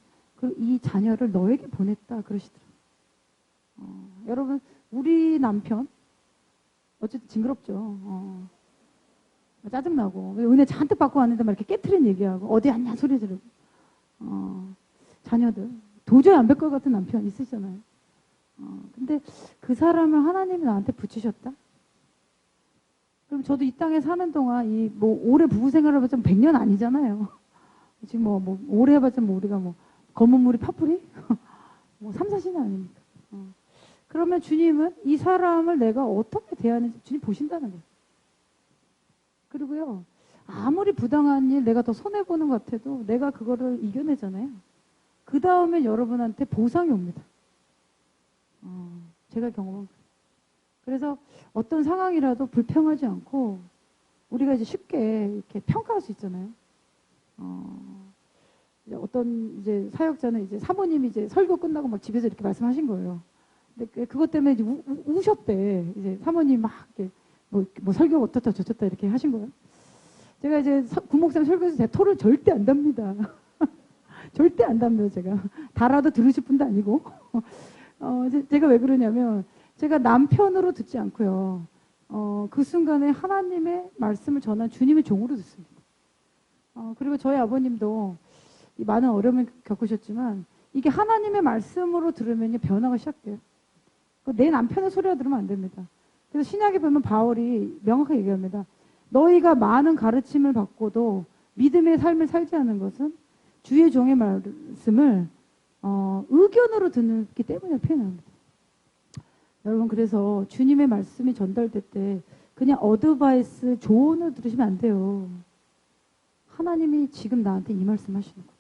이 자녀를 너에게 보냈다 그러시더라고요. 여러분, 우리 남편 어쨌든 징그럽죠. 짜증나고 은혜 잔뜩 받고 왔는데 막 이렇게 깨트린 얘기하고 어디 앉냐 소리 지르고 자녀들 도저히 안 뵐 것 같은 남편 있으시잖아요. 근데 그 사람을 하나님이 나한테 붙이셨다? 그럼 저도 이 땅에 사는 동안 뭐 오래 부부 생활을 해봤자 100년 아니잖아요. 지금 뭐 오래 해봤자 우리가 검은 물이 파뿌리? 3, 4년 아닙니까? 그러면 주님은 이 사람을 내가 어떻게 대하는지 주님 보신다는 거예요. 그리고요, 아무리 부당한 일 내가 더 손해보는 것 같아도 내가 그거를 이겨내잖아요. 그 다음에 여러분한테 보상이 옵니다. 제가 경험한 거예요. 그래서 어떤 상황이라도 불평하지 않고 우리가 이제 쉽게 이렇게 평가할 수 있잖아요. 이제 어떤 이제 사역자는 이제 사모님이 이제 설교 끝나고 막 집에서 이렇게 말씀하신 거예요. 근데 그것 때문에 이제 우셨대. 이제 사모님 막 이렇게 뭐 설교 어떻다 저쩌다 이렇게 하신 거예요. 제가 이제 구목사님 설교에서 제 토를 절대 안 답니다. 절대 안 답니다, 제가. 달아도 들으실 분도 아니고. 제가 왜 그러냐면 제가 남편으로 듣지 않고요. 그 순간에 하나님의 말씀을 전한 주님의 종으로 듣습니다. 그리고 저희 아버님도 많은 어려움을 겪으셨지만 이게 하나님의 말씀으로 들으면 변화가 시작돼요. 내 남편의 소리가 들으면 안 됩니다. 그래서 신약에 보면 바울이 명확하게 얘기합니다. 너희가 많은 가르침을 받고도 믿음의 삶을 살지 않는 것은 주의 종의 말씀을 의견으로 듣기 때문에 표현합니다. 여러분, 그래서 주님의 말씀이 전달될 때 그냥 어드바이스 조언을 들으시면 안 돼요. 하나님이 지금 나한테 이 말씀 하시는 거예요.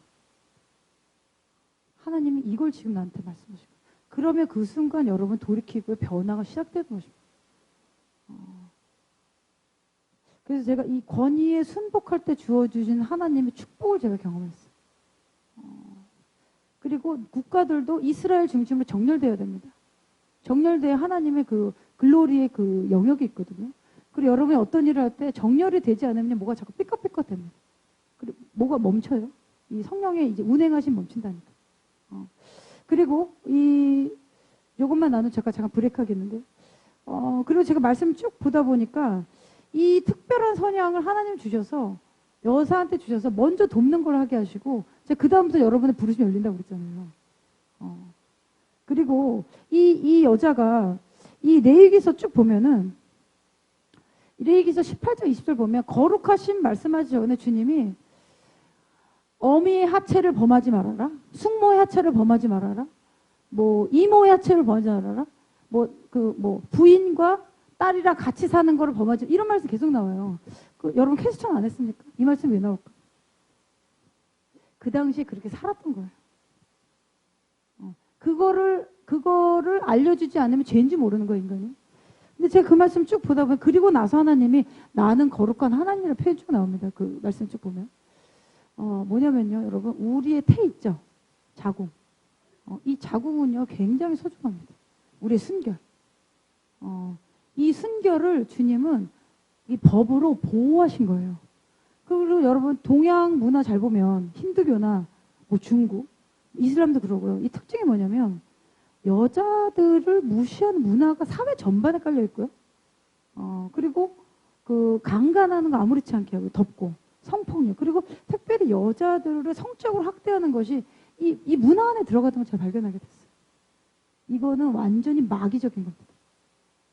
하나님이 이걸 지금 나한테 말씀하시고 그러면 그 순간 여러분 돌이키고 변화가 시작되는 것입니다. 그래서 제가 이 권위에 순복할 때 주어주신 하나님의 축복을 제가 경험했어요. 그리고 국가들도 이스라엘 중심으로 정렬되어야 됩니다. 정렬돼야 하나님의 그 글로리의 그 영역이 있거든요. 그리고 여러분이 어떤 일을 할 때 정렬이 되지 않으면 뭐가 자꾸 삐걱삐걱 됩니다. 그리고 뭐가 멈춰요. 이 성령의 이제 운행하심 멈춘다니까. 그리고 요것만 나는 잠깐 브레이크하겠는데. 그리고 제가 말씀 쭉 보다 보니까 이 특별한 선양을 하나님 주셔서 여사한테 주셔서 먼저 돕는 걸 하게 하시고 제가 그 다음부터 여러분의 부르심이 열린다고 그랬잖아요. 그리고 이 여자가 이 레위기서 쭉 보면은 레위기서 18절 20절 보면 거룩하신 말씀하시 전에 주님이 어미의 하체를 범하지 말아라. 숙모의 하체를 범하지 말아라. 뭐 이모의 하체를 범하지 말아라. 부인과 딸이랑 같이 사는 거를 범하지 이런 말씀 계속 나와요. 여러분 퀘스천 안 했습니까? 이 말씀 왜 나올까? 그 당시에 그렇게 살았던 거예요. 그거를 알려주지 않으면 죄인지 모르는 거예요, 인간이. 근데 제가 그 말씀 쭉 보다 보면 그리고 나서 하나님이 나는 거룩한 하나님이라는 표현 쭉 나옵니다. 그 말씀 쭉 보면. 뭐냐면요, 여러분, 우리의 태 있죠? 자궁. 이 자궁은요, 굉장히 소중합니다. 우리의 순결. 이 순결을 주님은 이 법으로 보호하신 거예요. 그리고 여러분, 동양 문화 잘 보면, 힌두교나 뭐 중국, 이슬람도 그러고요. 이 특징이 뭐냐면, 여자들을 무시하는 문화가 사회 전반에 깔려 있고요. 그리고 강간하는 거 아무렇지 않게 하고, 덮고. 성폭력 그리고 특별히 여자들을 성적으로 학대하는 것이 이 문화 안에 들어가던 걸 제가 발견하게 됐어요. 이거는 완전히 마귀적인 겁니다.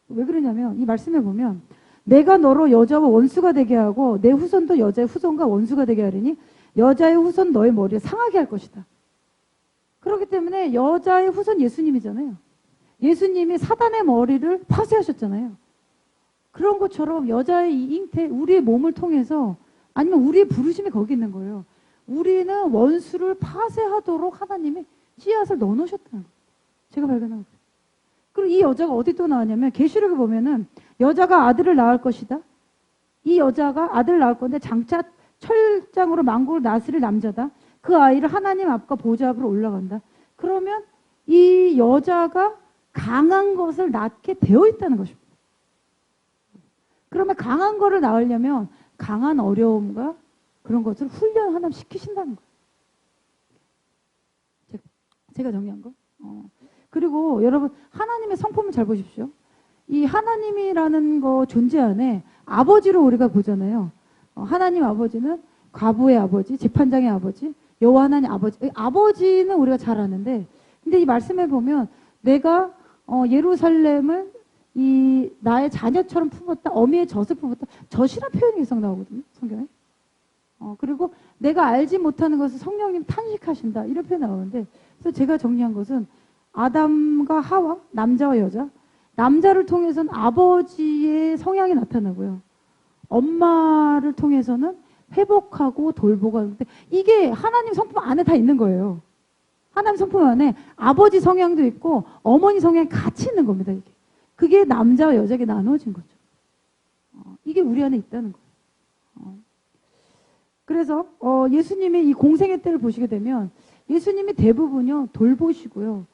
왜 그러냐면 이 말씀에 보면 내가 너로 여자와 원수가 되게 하고 내 후손도 여자의 후손과 원수가 되게 하리니 여자의 후손 너의 머리를 상하게 할 것이다. 그렇기 때문에 여자의 후손 예수님이잖아요. 예수님이 사단의 머리를 파쇄하셨잖아요. 그런 것처럼 여자의 이 잉태, 우리의 몸을 통해서 아니면 우리의 부르심이 거기 있는 거예요. 우리는 원수를 파쇄하도록 하나님이 씨앗을 넣어놓으셨다는 거예요. 제가 발견한 거예요. 그리고 이 여자가 어디 또 나왔냐면 계시록에 보면은 여자가 아들을 낳을 것이다. 이 여자가 아들을 낳을 건데 장차 철장으로 만국을 다스릴 남자다. 그 아이를 하나님 앞과 보좌 앞으로 올라간다. 그러면 이 여자가 강한 것을 낳게 되어 있다는 것입니다. 그러면 강한 거를 낳으려면 강한 어려움과 그런 것을 훈련 하나님 시키신다는 거예요. 제가 정리한 거. 그리고 여러분 하나님의 성품을 잘 보십시오. 이 하나님이라는 거 존재 안에 아버지로 우리가 보잖아요. 하나님 아버지는 과부의 아버지, 재판장의 아버지, 여호와 하나님 아버지. 아버지는 우리가 잘 아는데 근데 이 말씀에 보면 내가 예루살렘을 이 나의 자녀처럼 품었다, 어미의 젖을 품었다. 젖이라는 표현이 계속 나오거든요, 성경에. 그리고 내가 알지 못하는 것을 성령님 탄식하신다 이런 표현이 나오는데 그래서 제가 정리한 것은 아담과 하와, 남자와 여자, 남자를 통해서는 아버지의 성향이 나타나고요. 엄마를 통해서는 회복하고 돌보고 하는데 이게 하나님 성품 안에 다 있는 거예요. 하나님 성품 안에 아버지 성향도 있고 어머니 성향이 같이 있는 겁니다. 이게. 그게 남자와 여자에게 나눠진 거죠. 이게 우리 안에 있다는 거예요. 그래서 예수님의 이 공생의 때를 보시게 되면 예수님이 대부분요 돌보시고요.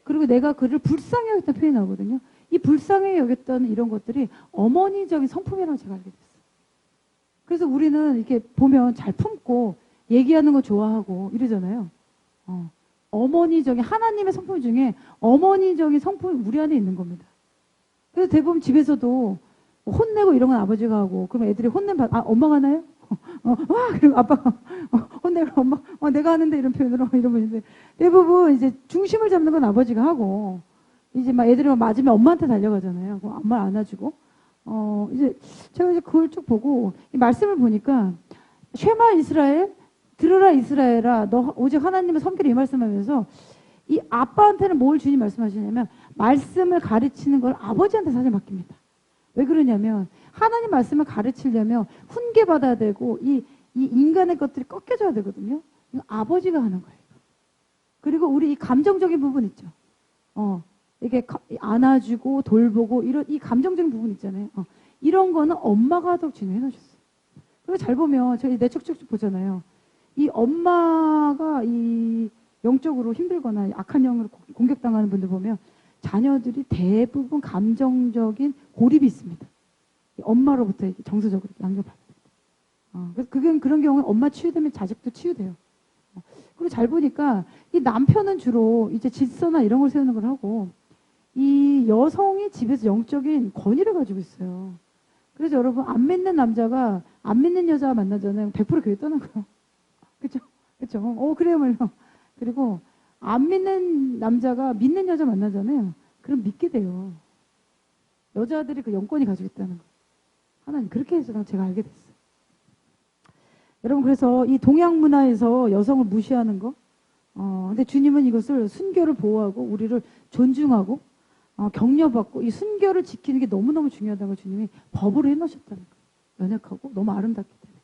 그리고 내가 그를 불쌍히 여겼다는 표현이 나오거든요. 이 불쌍히 여겼다는 이런 것들이 어머니적인 성품이라고 제가 알게 됐어요. 그래서 우리는 이렇게 보면 잘 품고 얘기하는 거 좋아하고 이러잖아요. 어머니적인 하나님의 성품 중에 어머니적인 성품이 우리 안에 있는 겁니다. 그래서 대부분 집에서도 혼내고 이런 건 아버지가 하고 그럼 애들이 엄마가 하나요? 와 그리고 아빠가 혼내고 엄마 내가 하는데 이런 표현으로 이런 분인데 대부분 이제 중심을 잡는 건 아버지가 하고 이제 막 애들이 맞으면 엄마한테 달려가잖아요. 엄마를 안아주고 이제 제가 이제 그걸 쭉 보고 이 말씀을 보니까 쉐마 이스라엘 들으라 이스라엘아 너 오직 하나님의 섬기라 이 말씀하면서 이 아빠한테는 뭘 주님 말씀하시냐면 말씀을 가르치는 걸 아버지한테 사실 맡깁니다. 왜 그러냐면 하나님 말씀을 가르치려면 훈계받아야 되고 이 인간의 것들이 꺾여져야 되거든요. 이거 아버지가 하는 거예요. 그리고 우리 이 감정적인 부분 있죠. 이게 안아주고 돌보고 이런 이 감정적인 부분 있잖아요. 이런 거는 엄마가 하도록 진행해 놓으셨어요. 그리고 잘 보면 저희 내척척 보잖아요. 이 엄마가 이 영적으로 힘들거나 악한 영으로 공격당하는 분들 보면 자녀들이 대부분 감정적인 고립이 있습니다. 엄마로부터 정서적으로 양육받습니다. 그래서 그런 경우는 엄마 치유되면 자식도 치유돼요. 그리고 잘 보니까 이 남편은 주로 이제 질서나 이런 걸 세우는 걸 하고 이 여성이 집에서 영적인 권위를 가지고 있어요. 그래서 여러분 안 믿는 남자가 안 믿는 여자와 만나잖아요. 100% 교회 떠나고요. 그렇죠? 그렇죠? 그래요, 말요. 그리고 안 믿는 남자가 믿는 여자 만나잖아요. 그럼 믿게 돼요. 여자들이 그 영권이 가지고 있다는 거. 하나님 그렇게 해서 제가 알게 됐어요. 여러분 그래서 이 동양 문화에서 여성을 무시하는 거. 근데 주님은 이것을 순교를 보호하고 우리를 존중하고 격려받고 이 순교를 지키는 게 너무너무 중요하다는 걸 주님이 법으로 해놓으셨다는 거예요. 연약하고 너무 아름답기 때문에.